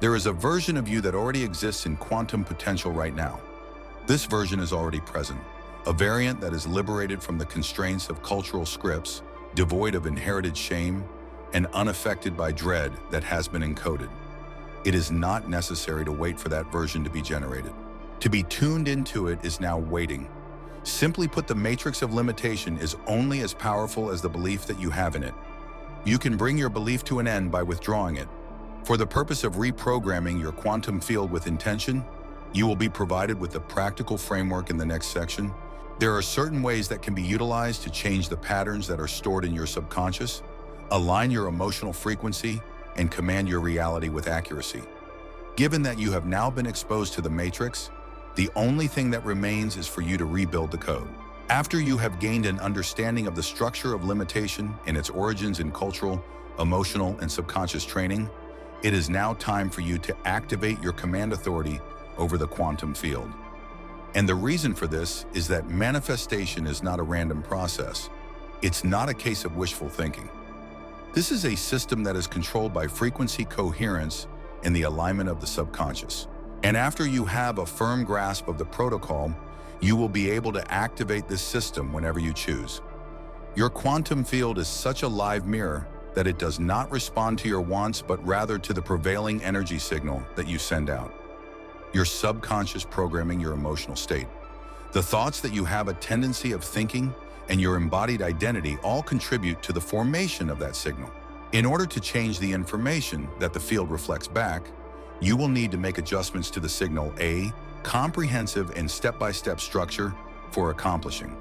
There is a version of you that already exists in quantum potential right now. This version is already present, a variant that is liberated from the constraints of cultural scripts, devoid of inherited shame, and unaffected by dread that has been encoded. It is not necessary to wait for that version to be generated. To be tuned into it is now waiting. Simply put, the matrix of limitation is only as powerful as the belief that you have in it. You can bring your belief to an end by withdrawing it. For the purpose of reprogramming your quantum field with intention, you will be provided with the practical framework in the next section. There are certain ways that can be utilized to change the patterns that are stored in your subconscious, align your emotional frequency, and command your reality with accuracy. Given that you have now been exposed to the matrix, the only thing that remains is for you to rebuild the code. After you have gained an understanding of the structure of limitation and its origins in cultural, emotional, and subconscious training, it is now time for you to activate your command authority over the quantum field. And the reason for this is that manifestation is not a random process. It's not a case of wishful thinking. This is a system that is controlled by frequency coherence and the alignment of the subconscious. And after you have a firm grasp of the protocol, you will be able to activate this system whenever you choose. Your quantum field is such a live mirror that it does not respond to your wants, but rather to the prevailing energy signal that you send out. Your subconscious programming your emotional state. The thoughts that you have a tendency of thinking and your embodied identity all contribute to the formation of that signal. In order to change the information that the field reflects back, you will need to make adjustments to the signal, a comprehensive and step-by-step structure for accomplishing.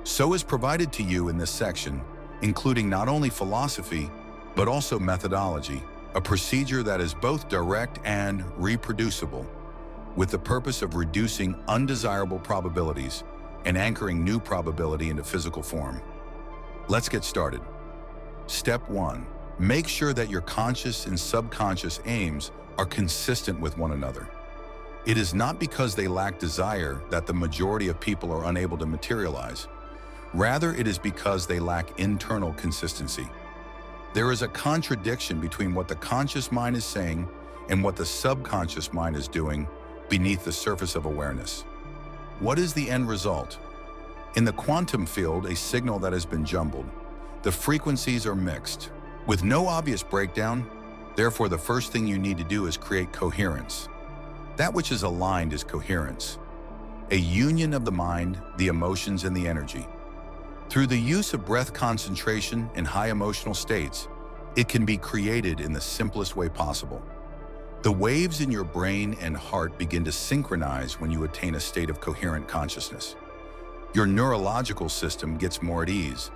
So is provided to you in this section, including not only philosophy, but also methodology, a procedure that is both direct and reproducible, with the purpose of reducing undesirable probabilities and anchoring new probability into physical form. Let's get started. Step 1. Make sure that your conscious and subconscious aims are consistent with one another. It is not because they lack desire that the majority of people are unable to materialize. Rather, it is because they lack internal consistency. There is a contradiction between what the conscious mind is saying and what the subconscious mind is doing beneath the surface of awareness. What is the end result? In the quantum field, a signal that has been jumbled. The frequencies are mixed, with no obvious breakdown. Therefore, the first thing you need to do is create coherence. That which is aligned is coherence, a union of the mind, the emotions, and the energy. Through the use of breath concentration and high emotional states, it can be created in the simplest way possible. The waves in your brain and heart begin to synchronize when you attain a state of coherent consciousness. Your neurological system gets more at ease,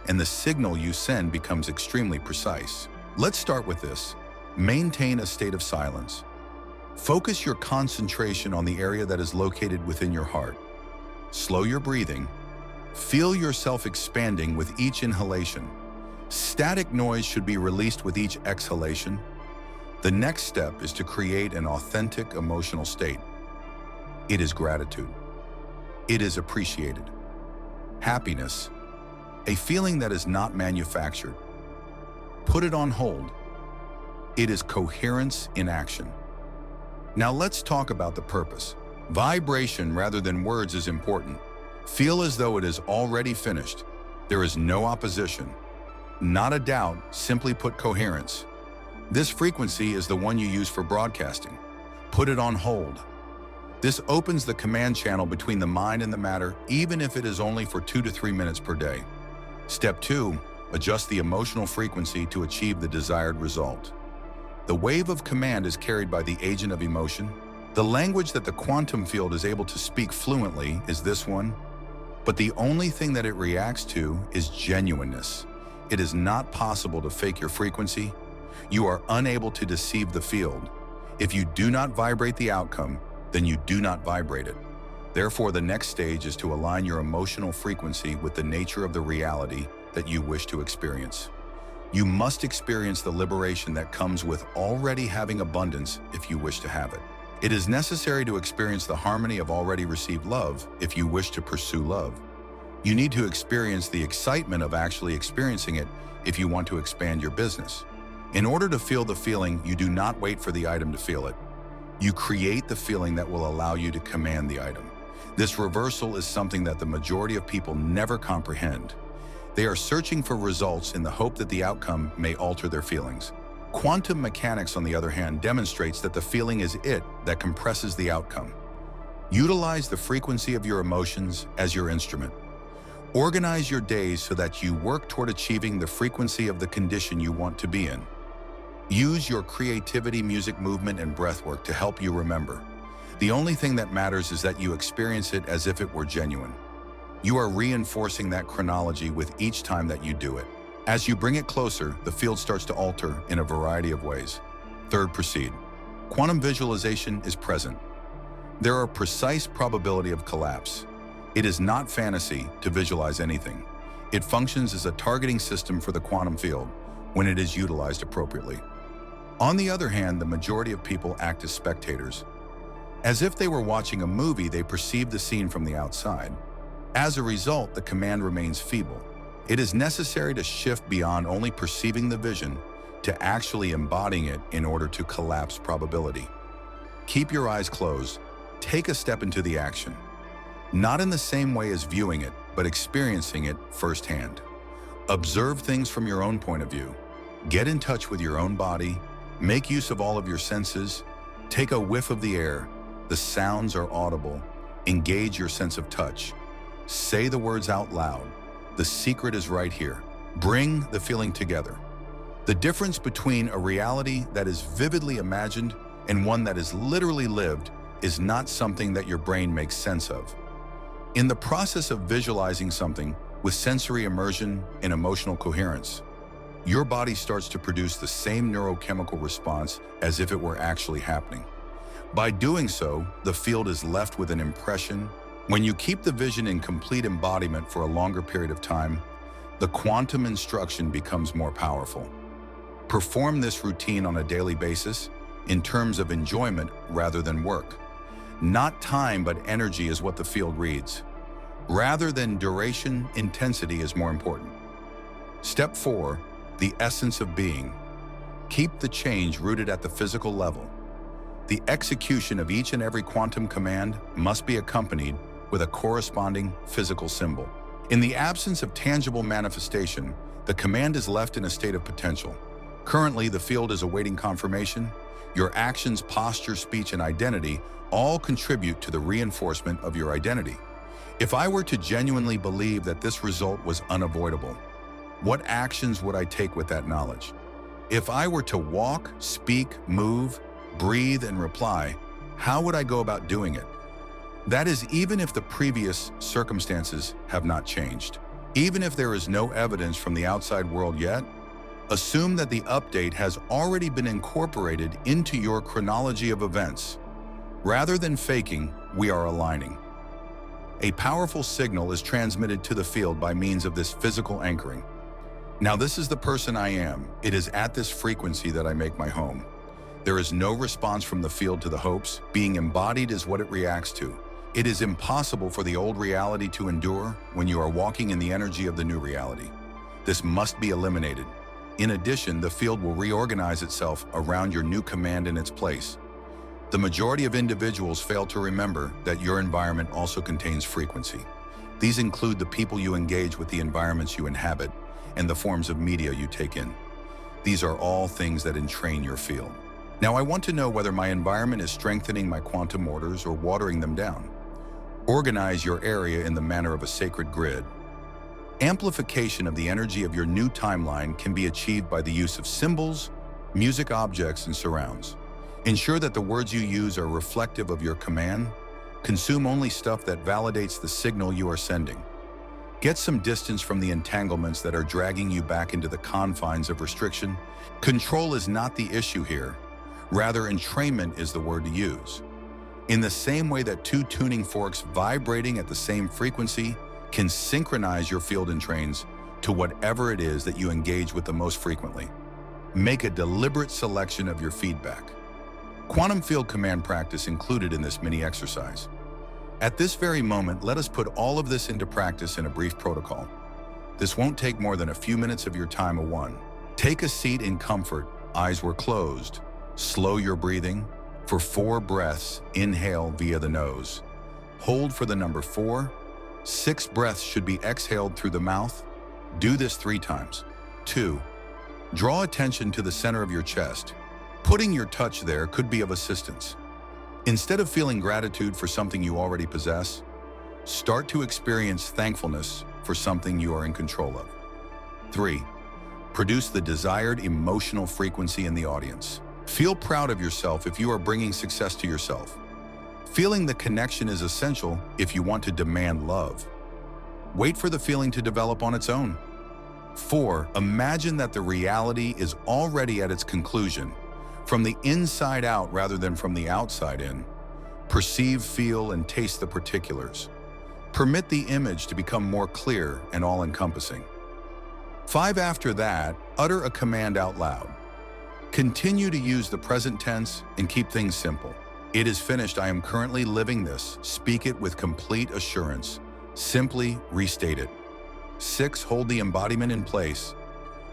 and the signal you send becomes extremely precise. Let's start with this. Maintain a state of silence. Focus your concentration on the area that is located within your heart. Slow your breathing. Feel yourself expanding with each inhalation. Static noise should be released with each exhalation. The next step is to create an authentic emotional state. It is gratitude. It is appreciated. Happiness, a feeling that is not manufactured. Put it on hold. It is coherence in action. Now let's talk about the purpose. Vibration rather than words is important. Feel as though it is already finished. There is no opposition, not a doubt, simply put coherence. This frequency is the one you use for broadcasting. Put it on hold. This opens the command channel between the mind and the matter, even if it is only for 2 to 3 minutes per day. Step 2, adjust the emotional frequency to achieve the desired result. The wave of command is carried by the agent of emotion. The language that the quantum field is able to speak fluently is this one, but the only thing that it reacts to is genuineness. It is not possible to fake your frequency. You are unable to deceive the field. If you do not vibrate the outcome, then you do not vibrate it. Therefore, the next stage is to align your emotional frequency with the nature of the reality that you wish to experience. You must experience the liberation that comes with already having abundance if you wish to have it. It is necessary to experience the harmony of already received love if you wish to pursue love. You need to experience the excitement of actually experiencing it if you want to expand your business. In order to feel the feeling, you do not wait for the item to feel it. You create the feeling that will allow you to command the item. This reversal is something that the majority of people never comprehend. They are searching for results in the hope that the outcome may alter their feelings. Quantum mechanics, on the other hand, demonstrates that the feeling is it that compresses the outcome. Utilize the frequency of your emotions as your instrument. Organize your days so that you work toward achieving the frequency of the condition you want to be in. Use your creativity, music, movement, and breathwork to help you remember. The only thing that matters is that you experience it as if it were genuine. You are reinforcing that chronology with each time that you do it. As you bring it closer, the field starts to alter in a variety of ways. Third, proceed. Quantum visualization is present. There are precise probability of collapse. It is not fantasy to visualize anything. It functions as a targeting system for the quantum field when it is utilized appropriately. On the other hand, the majority of people act as spectators. As if they were watching a movie, they perceive the scene from the outside. As a result, the command remains feeble. It is necessary to shift beyond only perceiving the vision to actually embodying it in order to collapse probability. Keep your eyes closed. Take a step into the action. Not in the same way as viewing it, but experiencing it firsthand. Observe things from your own point of view. Get in touch with your own body. Make use of all of your senses. Take a whiff of the air. The sounds are audible. Engage your sense of touch. Say the words out loud. The secret is right here. Bring the feeling together. The difference between a reality that is vividly imagined and one that is literally lived is not something that your brain makes sense of. In the process of visualizing something with sensory immersion and emotional coherence, your body starts to produce the same neurochemical response as if it were actually happening. By doing so, the field is left with an impression. When you keep the vision in complete embodiment for a longer period of time, the quantum instruction becomes more powerful. Perform this routine on a daily basis in terms of enjoyment rather than work. Not time, but energy is what the field reads. Rather than duration, intensity is more important. Step 4, the essence of being. Keep the change rooted at the physical level. The execution of each and every quantum command must be accompanied with a corresponding physical symbol. In the absence of tangible manifestation, the command is left in a state of potential. Currently, the field is awaiting confirmation. Your actions, posture, speech, and identity all contribute to the reinforcement of your identity. If I were to genuinely believe that this result was unavoidable, what actions would I take with that knowledge? If I were to walk, speak, move, breathe, and reply, how would I go about doing it? That is, even if the previous circumstances have not changed. Even if there is no evidence from the outside world yet, assume that the update has already been incorporated into your chronology of events. Rather than faking, we are aligning. A powerful signal is transmitted to the field by means of this physical anchoring. Now, this is the person I am. It is at this frequency that I make my home. There is no response from the field to the hopes. Being embodied is what it reacts to. It is impossible for the old reality to endure when you are walking in the energy of the new reality. This must be eliminated. In addition, the field will reorganize itself around your new command in its place. The majority of individuals fail to remember that your environment also contains frequency. These include the people you engage with, the environments you inhabit, and the forms of media you take in. These are all things that entrain your field. Now, I want to know whether my environment is strengthening my quantum orders or watering them down. Organize your area in the manner of a sacred grid. Amplification of the energy of your new timeline can be achieved by the use of symbols, music, objects, and surrounds. Ensure that the words you use are reflective of your command. Consume only stuff that validates the signal you are sending. Get some distance from the entanglements that are dragging you back into the confines of restriction. Control is not the issue here. Rather, entrainment is the word to use. In the same way that two tuning forks vibrating at the same frequency can synchronize your field entrains to whatever it is that you engage with the most frequently. Make a deliberate selection of your feedback. Quantum field command practice included in this mini exercise. At this very moment, let us put all of this into practice in a brief protocol. This won't take more than a few minutes of your time. 1. Take a seat in comfort. Eyes were closed. Slow your breathing. For 4 breaths, inhale via the nose. Hold for the number 4. 6 breaths should be exhaled through the mouth. Do this 3 times. 2. Draw attention to the center of your chest. Putting your touch there could be of assistance. Instead of feeling gratitude for something you already possess, start to experience thankfulness for something you are in control of. 3. produce the desired emotional frequency in the audience. Feel proud of yourself if you are bringing success to yourself. Feeling the connection is essential if you want to demand love. Wait for the feeling to develop on its own. 4. Imagine that the reality is already at its conclusion, from the inside out rather than from the outside in. Perceive, feel, and taste the particulars. Permit the image to become more clear and all-encompassing. 5. After that, utter a command out loud. Continue to use the present tense and keep things simple. It is finished. I am currently living this. Speak it with complete assurance. Simply restate it. 6. Hold the embodiment in place.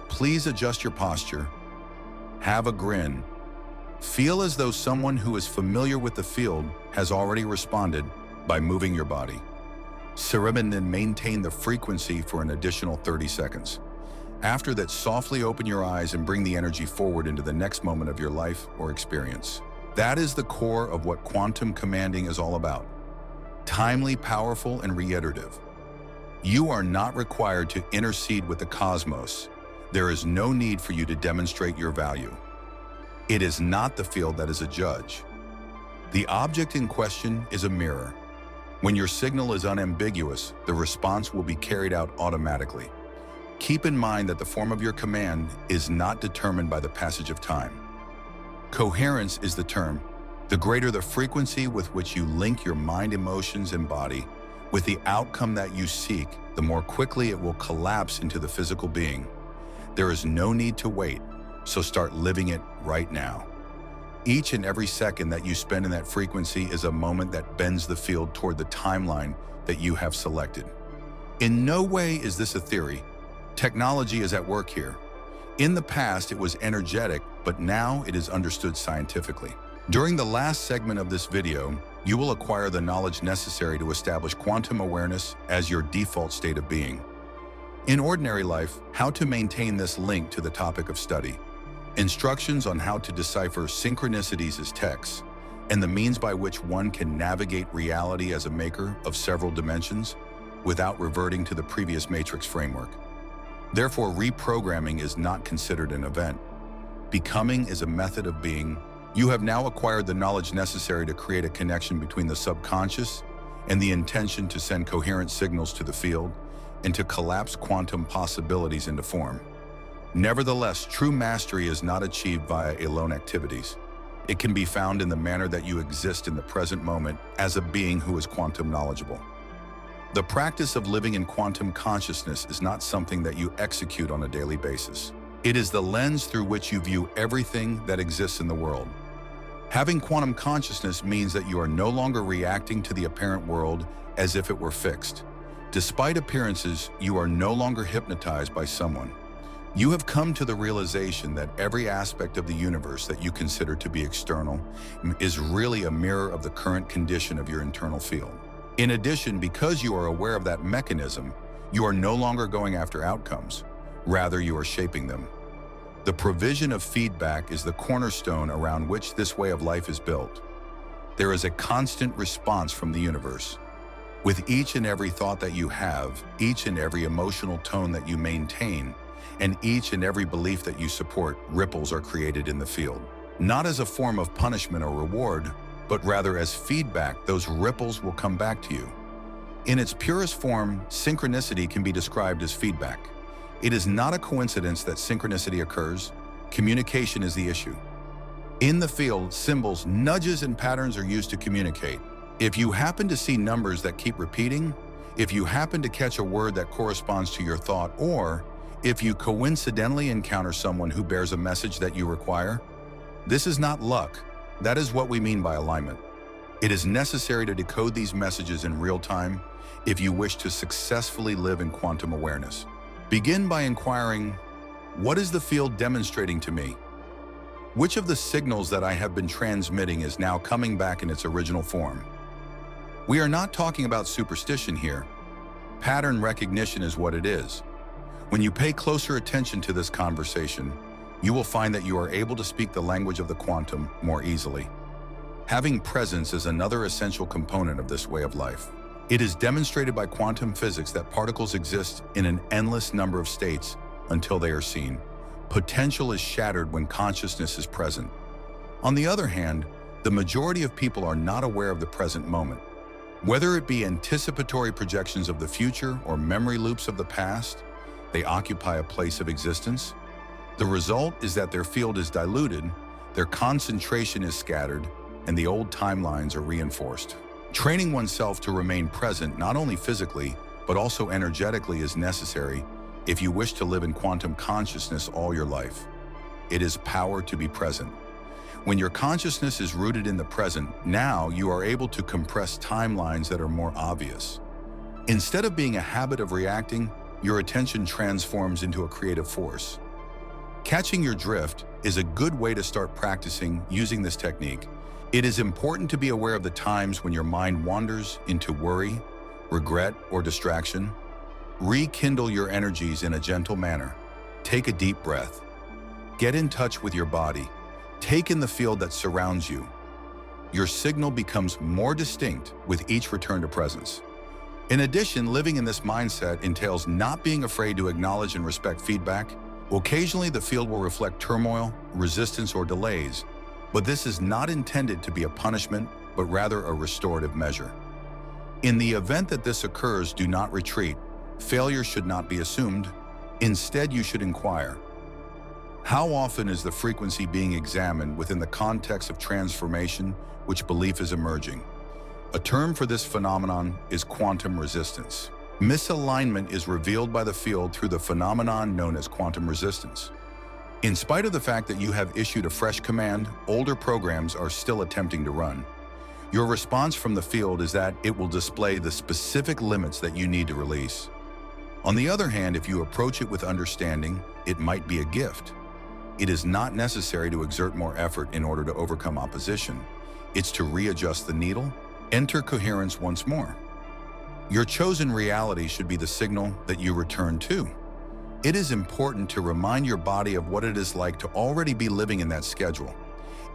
Please adjust your posture. Have a grin. Feel as though someone who is familiar with the field has already responded by moving your body. And then maintain the frequency for an additional 30 seconds. After that, softly open your eyes and bring the energy forward into the next moment of your life or experience. That is the core of what quantum commanding is all about. Timely, powerful, and reiterative. You are not required to intercede with the cosmos. There is no need for you to demonstrate your value. It is not the field that is a judge. The object in question is a mirror. When your signal is unambiguous, the response will be carried out automatically. Keep in mind that the form of your command is not determined by the passage of time. Coherence is the term. The greater the frequency with which you link your mind, emotions, and body with the outcome that you seek, the more quickly it will collapse into the physical being. There is no need to wait, so start living it right now. Each and every second that you spend in that frequency is a moment that bends the field toward the timeline that you have selected. In no way is this a theory. Technology is at work here. In the past, it was energetic, but now it is understood scientifically. During the last segment of this video, you will acquire the knowledge necessary to establish quantum awareness as your default state of being. In ordinary life, how to maintain this link to the topic of study. Instructions on how to decipher synchronicities as texts, and the means by which one can navigate reality as a maker of several dimensions without reverting to the previous matrix framework. Therefore, reprogramming is not considered an event. Becoming is a method of being. You have now acquired the knowledge necessary to create a connection between the subconscious and the intention to send coherent signals to the field and to collapse quantum possibilities into form. Nevertheless, true mastery is not achieved via alone activities. It can be found in the manner that you exist in the present moment as a being who is quantum knowledgeable. The practice of living in quantum consciousness is not something that you execute on a daily basis. It is the lens through which you view everything that exists in the world. Having quantum consciousness means that you are no longer reacting to the apparent world as if it were fixed. Despite appearances, you are no longer hypnotized by someone. You have come to the realization that every aspect of the universe that you consider to be external is really a mirror of the current condition of your internal field. In addition, because you are aware of that mechanism, you are no longer going after outcomes. Rather, you are shaping them. The provision of feedback is the cornerstone around which this way of life is built. There is a constant response from the universe. With each and every thought that you have, each and every emotional tone that you maintain, and each and every belief that you support, ripples are created in the field. Not as a form of punishment or reward, but rather as feedback. Those ripples will come back to you. In its purest form, synchronicity can be described as feedback. It is not a coincidence that synchronicity occurs. Communication is the issue. In the field, symbols, nudges, and patterns are used to communicate. If you happen to see numbers that keep repeating, if you happen to catch a word that corresponds to your thought, or if you coincidentally encounter someone who bears a message that you require, this is not luck. That is what we mean by alignment. It is necessary to decode these messages in real time if you wish to successfully live in quantum awareness. Begin by inquiring, what is the field demonstrating to me? Which of the signals that I have been transmitting is now coming back in its original form? We are not talking about superstition here. Pattern recognition is what it is. When you pay closer attention to this conversation, you will find that you are able to speak the language of the quantum more easily. Having presence is another essential component of this way of life. It is demonstrated by quantum physics that particles exist in an endless number of states until they are seen. Potential is shattered when consciousness is present. On the other hand, the majority of people are not aware of the present moment. Whether it be anticipatory projections of the future or memory loops of the past, they occupy a place of existence. The result is that their field is diluted, their concentration is scattered, and the old timelines are reinforced. Training oneself to remain present not only physically, but also energetically is necessary if you wish to live in quantum consciousness all your life. It is power to be present. When your consciousness is rooted in the present, now you are able to compress timelines that are more obvious. Instead of being a habit of reacting, your attention transforms into a creative force. Catching your drift is a good way to start practicing using this technique. It is important to be aware of the times when your mind wanders into worry, regret, or distraction. Rekindle your energies in a gentle manner. Take a deep breath. Get in touch with your body. Take in the field that surrounds you. Your signal becomes more distinct with each return to presence. In addition, living in this mindset entails not being afraid to acknowledge and respect feedback. Occasionally, the field will reflect turmoil, resistance, or delays, but this is not intended to be a punishment, but rather a restorative measure. In the event that this occurs, do not retreat. Failure should not be assumed. Instead, you should inquire. How often is the frequency being examined within the context of transformation which belief is emerging? A term for this phenomenon is quantum resistance. Misalignment is revealed by the field through the phenomenon known as quantum resistance. In spite of the fact that you have issued a fresh command, older programs are still attempting to run. Your response from the field is that it will display the specific limits that you need to release. On the other hand, if you approach it with understanding, it might be a gift. It is not necessary to exert more effort in order to overcome opposition. It's to readjust the needle, enter coherence once more. Your chosen reality should be the signal that you return to. It is important to remind your body of what it is like to already be living in that schedule.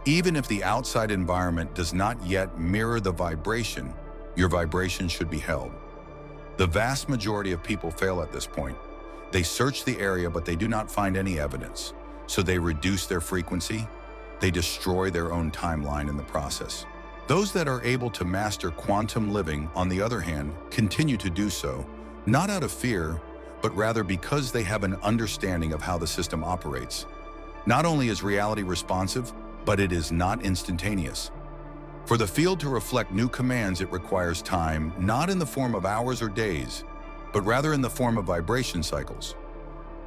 Even if the outside environment does not yet mirror the vibration, your vibration should be held. The vast majority of people fail at this point. They search the area, but they do not find any evidence. So they reduce their frequency. They destroy their own timeline in the process. Those that are able to master quantum living, on the other hand, continue to do so, not out of fear, but rather because they have an understanding of how the system operates. Not only is reality responsive, but it is not instantaneous. For the field to reflect new commands, it requires time, not in the form of hours or days, but rather in the form of vibration cycles.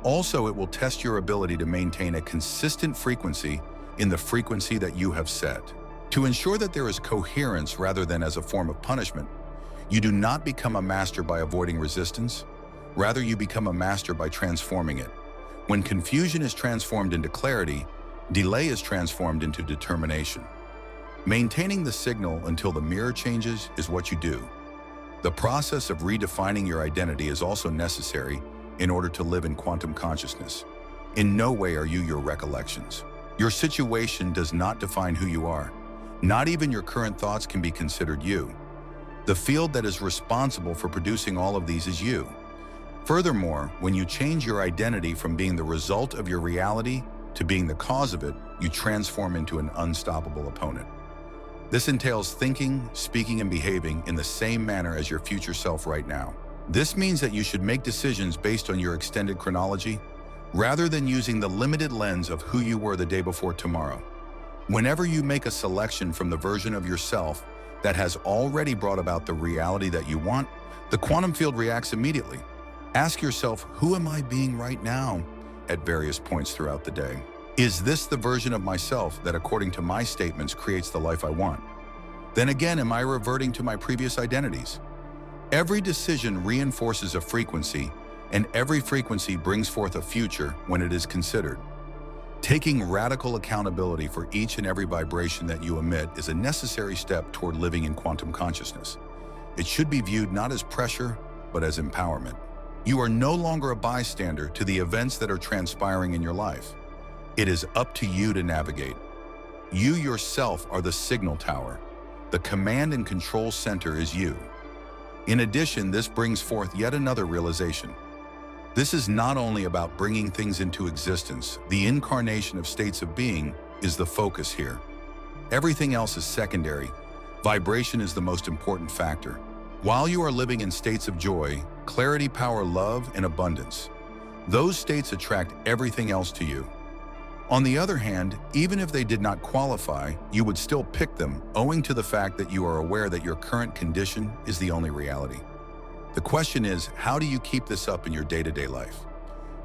Also, it will test your ability to maintain a consistent frequency in the frequency that you have set. To ensure that there is coherence rather than as a form of punishment, you do not become a master by avoiding resistance. Rather, you become a master by transforming it. When confusion is transformed into clarity, delay is transformed into determination. Maintaining the signal until the mirror changes is what you do. The process of redefining your identity is also necessary in order to live in quantum consciousness. In no way are you your recollections. Your situation does not define who you are. Not even your current thoughts can be considered you. The field that is responsible for producing all of these is you. Furthermore, when you change your identity from being the result of your reality to being the cause of it, you transform into an unstoppable opponent. This entails thinking, speaking, and behaving in the same manner as your future self right now. This means that you should make decisions based on your extended chronology, rather than using the limited lens of who you were the day before tomorrow. Whenever you make a selection from the version of yourself that has already brought about the reality that you want, the quantum field reacts immediately. Ask yourself, who am I being right now at various points throughout the day? Is this the version of myself that, according to my statements, creates the life I want? Then again, am I reverting to my previous identities? Every decision reinforces a frequency, and every frequency brings forth a future when it is considered. Taking radical accountability for each and every vibration that you emit is a necessary step toward living in quantum consciousness. It should be viewed not as pressure, but as empowerment. You are no longer a bystander to the events that are transpiring in your life. It is up to you to navigate. You yourself are the signal tower. The command and control center is you. In addition, this brings forth yet another realization. This is not only about bringing things into existence, the incarnation of states of being is the focus here. Everything else is secondary. Vibration is the most important factor. While you are living in states of joy, clarity, power, love, and abundance, those states attract everything else to you. On the other hand, even if they did not qualify, you would still pick them, owing to the fact that you are aware that your current condition is the only reality. The question is, how do you keep this up in your day-to-day life?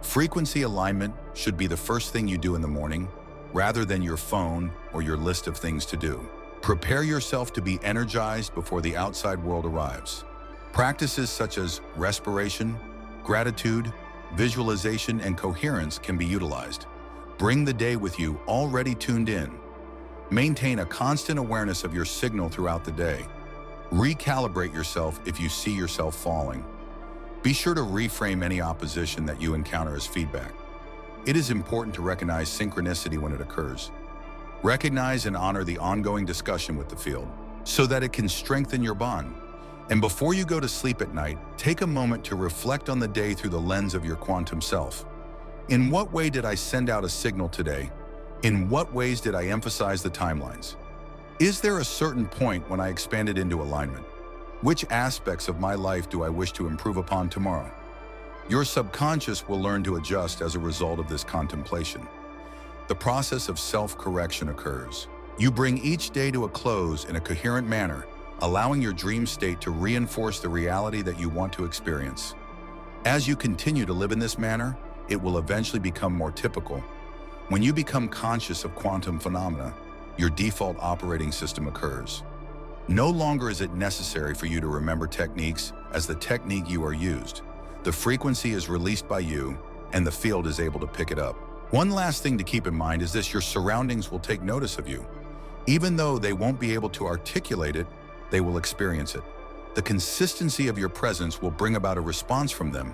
Frequency alignment should be the first thing you do in the morning, rather than your phone or your list of things to do. Prepare yourself to be energized before the outside world arrives. Practices such as respiration, gratitude, visualization, and coherence can be utilized. Bring the day with you already tuned in. Maintain a constant awareness of your signal throughout the day. Recalibrate yourself if you see yourself falling. Be sure to reframe any opposition that you encounter as feedback. It is important to recognize synchronicity when it occurs. Recognize and honor the ongoing discussion with the field so that it can strengthen your bond. And before you go to sleep at night, take a moment to reflect on the day through the lens of your quantum self. In what way did I send out a signal today? In what ways did I emphasize the timelines? Is there a certain point when I expanded into alignment? Which aspects of my life do I wish to improve upon tomorrow? Your subconscious will learn to adjust as a result of this contemplation. The process of self-correction occurs. You bring each day to a close in a coherent manner, allowing your dream state to reinforce the reality that you want to experience. As you continue to live in this manner, it will eventually become more typical. When you become conscious of quantum phenomena, your default operating system occurs. No longer is it necessary for you to remember techniques as the technique you are used. The frequency is released by you, and the field is able to pick it up. One last thing to keep in mind is this: your surroundings will take notice of you. Even though they won't be able to articulate it, they will experience it. The consistency of your presence will bring about a response from them.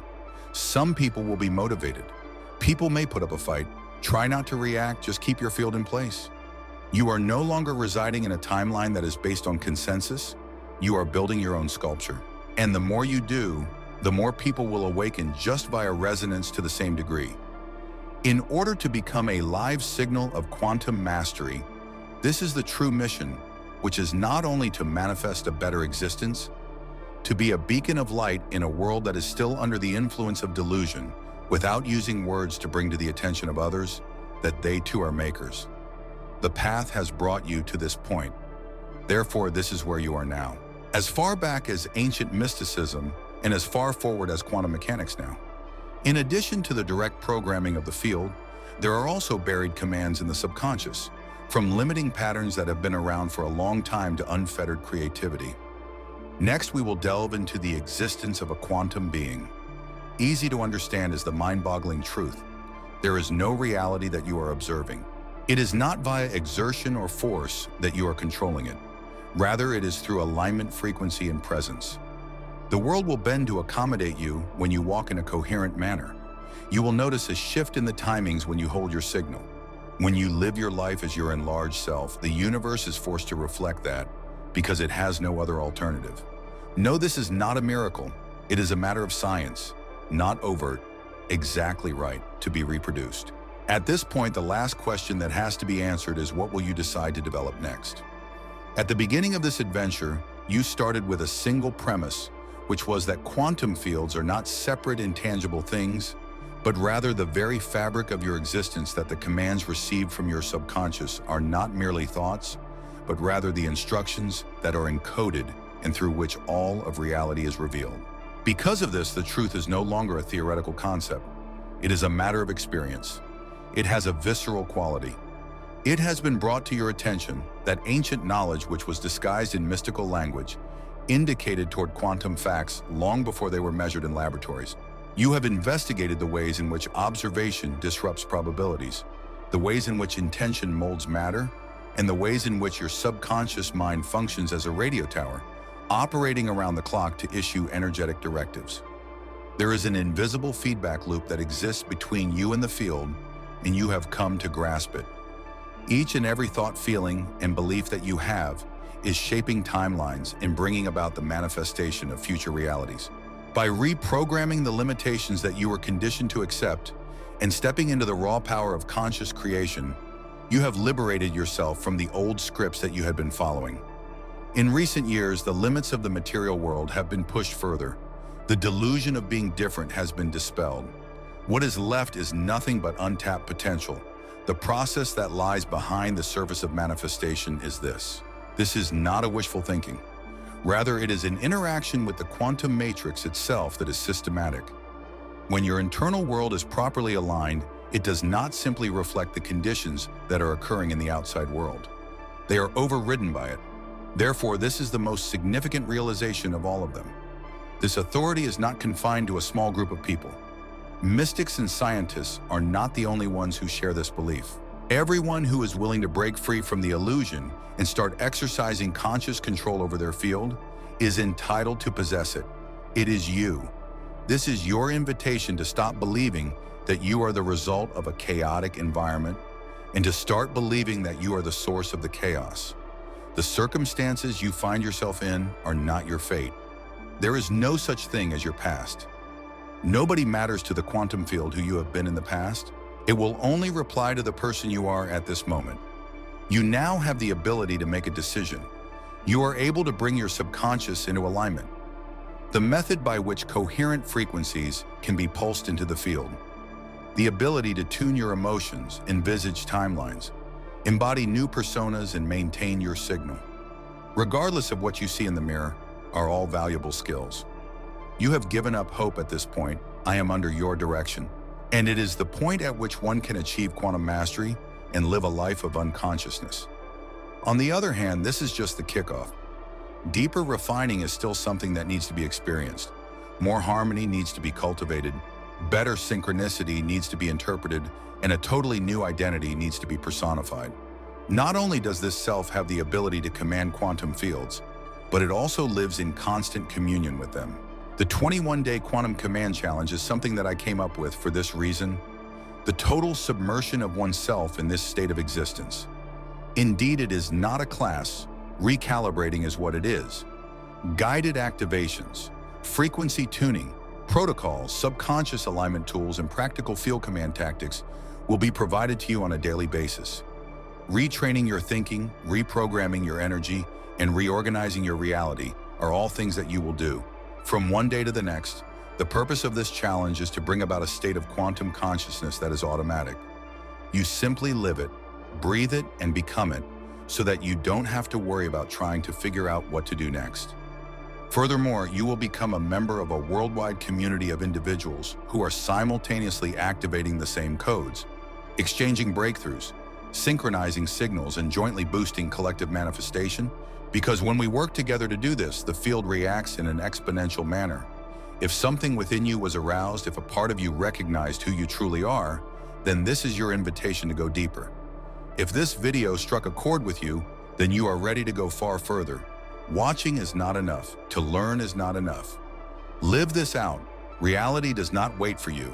Some people will be motivated. People may put up a fight. Try not to react, just keep your field in place. You are no longer residing in a timeline that is based on consensus. You are building your own sculpture. And the more you do, the more people will awaken just via resonance to the same degree. In order to become a live signal of quantum mastery, this is the true mission, which is not only to manifest a better existence, to be a beacon of light in a world that is still under the influence of delusion, without using words to bring to the attention of others that they too are makers. The path has brought you to this point. Therefore, this is where you are now. As far back as ancient mysticism and as far forward as quantum mechanics now. In addition to the direct programming of the field, there are also buried commands in the subconscious, from limiting patterns that have been around for a long time to unfettered creativity. Next, we will delve into the existence of a quantum being. Easy to understand is the mind-boggling truth. There is no reality that you are observing. It is not via exertion or force that you are controlling it. Rather, it is through alignment, frequency, and presence. The world will bend to accommodate you when you walk in a coherent manner. You will notice a shift in the timings when you hold your signal. When you live your life as your enlarged self, the universe is forced to reflect that because it has no other alternative. No, this is not a miracle. It is a matter of science, not overt, exactly right, to be reproduced. At this point, the last question that has to be answered is, what will you decide to develop next? At the beginning of this adventure, you started with a single premise, which was that quantum fields are not separate, intangible things, but rather the very fabric of your existence, that the commands received from your subconscious are not merely thoughts, but rather the instructions that are encoded and through which all of reality is revealed. Because of this, the truth is no longer a theoretical concept. It is a matter of experience. It has a visceral quality. It has been brought to your attention that ancient knowledge, which was disguised in mystical language, indicated toward quantum facts long before they were measured in laboratories. You have investigated the ways in which observation disrupts probabilities, the ways in which intention molds matter, and the ways in which your subconscious mind functions as a radio tower, operating around the clock to issue energetic directives. There is an invisible feedback loop that exists between you and the field, and you have come to grasp it. Each and every thought, feeling, and belief that you have is shaping timelines and bringing about the manifestation of future realities. By reprogramming the limitations that you were conditioned to accept and stepping into the raw power of conscious creation, you have liberated yourself from the old scripts that you had been following. In recent years, the limits of the material world have been pushed further. The delusion of being different has been dispelled. What is left is nothing but untapped potential. The process that lies behind the surface of manifestation is this. This is not a wishful thinking. Rather, it is an interaction with the quantum matrix itself that is systematic. When your internal world is properly aligned, it does not simply reflect the conditions that are occurring in the outside world. They are overridden by it. Therefore, this is the most significant realization of all of them. This authority is not confined to a small group of people. Mystics and scientists are not the only ones who share this belief. Everyone who is willing to break free from the illusion and start exercising conscious control over their field is entitled to possess it. It is you. This is your invitation to stop believing that you are the result of a chaotic environment and to start believing that you are the source of the chaos. The circumstances you find yourself in are not your fate. There is no such thing as your past. Nobody matters to the quantum field who you have been in the past. It will only reply to the person you are at this moment. You now have the ability to make a decision. You are able to bring your subconscious into alignment. The method by which coherent frequencies can be pulsed into the field. The ability to tune your emotions, envisage timelines, embody new personas, and maintain your signal, regardless of what you see in the mirror, are all valuable skills. You have given up hope at this point. I am under your direction. And it is the point at which one can achieve quantum mastery and live a life of unconsciousness. On the other hand, this is just the kickoff. Deeper refining is still something that needs to be experienced. More harmony needs to be cultivated. Better synchronicity needs to be interpreted, and a totally new identity needs to be personified. Not only does this self have the ability to command quantum fields, but it also lives in constant communion with them. The 21-day Quantum Command Challenge is something that I came up with for this reason: the total submersion of oneself in this state of existence. Indeed, it is not a class. Recalibrating is what it is. Guided activations, frequency tuning, protocols, subconscious alignment tools, and practical field command tactics will be provided to you on a daily basis. Retraining your thinking, reprogramming your energy, and reorganizing your reality are all things that you will do. From one day to the next, the purpose of this challenge is to bring about a state of quantum consciousness that is automatic. You simply live it, breathe it, and become it, so that you don't have to worry about trying to figure out what to do next. Furthermore, you will become a member of a worldwide community of individuals who are simultaneously activating the same codes, exchanging breakthroughs, synchronizing signals, and jointly boosting collective manifestation. Because when we work together to do this, the field reacts in an exponential manner. If something within you was aroused, if a part of you recognized who you truly are, then this is your invitation to go deeper. If this video struck a chord with you, then you are ready to go far further. Watching is not enough. To learn is not enough. Live this out. Reality does not wait for you.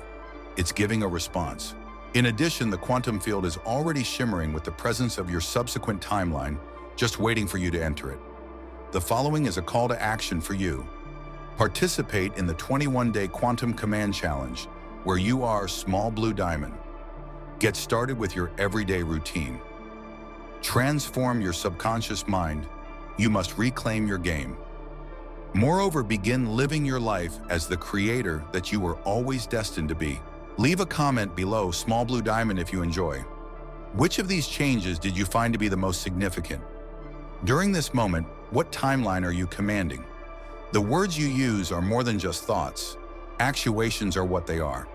It's giving a response. In addition, the quantum field is already shimmering with the presence of your subsequent timeline, just waiting for you to enter it. The following is a call to action for you. Participate in the 21-day Quantum Command Challenge, where you are small blue diamond. Get started with your everyday routine. Transform your subconscious mind. You must reclaim your game. Moreover, begin living your life as the creator that you were always destined to be. Leave a comment below, small blue diamond, if you enjoy. Which of these changes did you find to be the most significant? During this moment, what timeline are you commanding? The words you use are more than just thoughts. Actuations are what they are.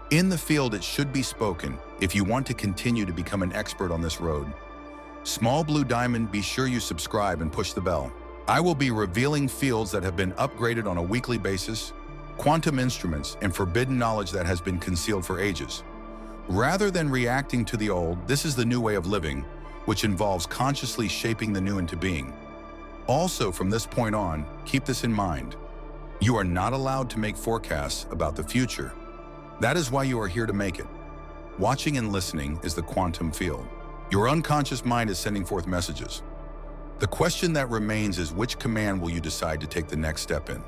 In the field, it should be spoken if you want to continue to become an expert on this road. Small blue diamond, be sure you subscribe and push the bell. I will be revealing fields that have been upgraded on a weekly basis, quantum instruments, and forbidden knowledge that has been concealed for ages. Rather than reacting to the old, this is the new way of living, which involves consciously shaping the new into being. Also, from this point on, keep this in mind. You are not allowed to make forecasts about the future. That is why you are here to make it. Watching and listening is the quantum field. Your unconscious mind is sending forth messages. The question that remains is, which command will you decide to take the next step in?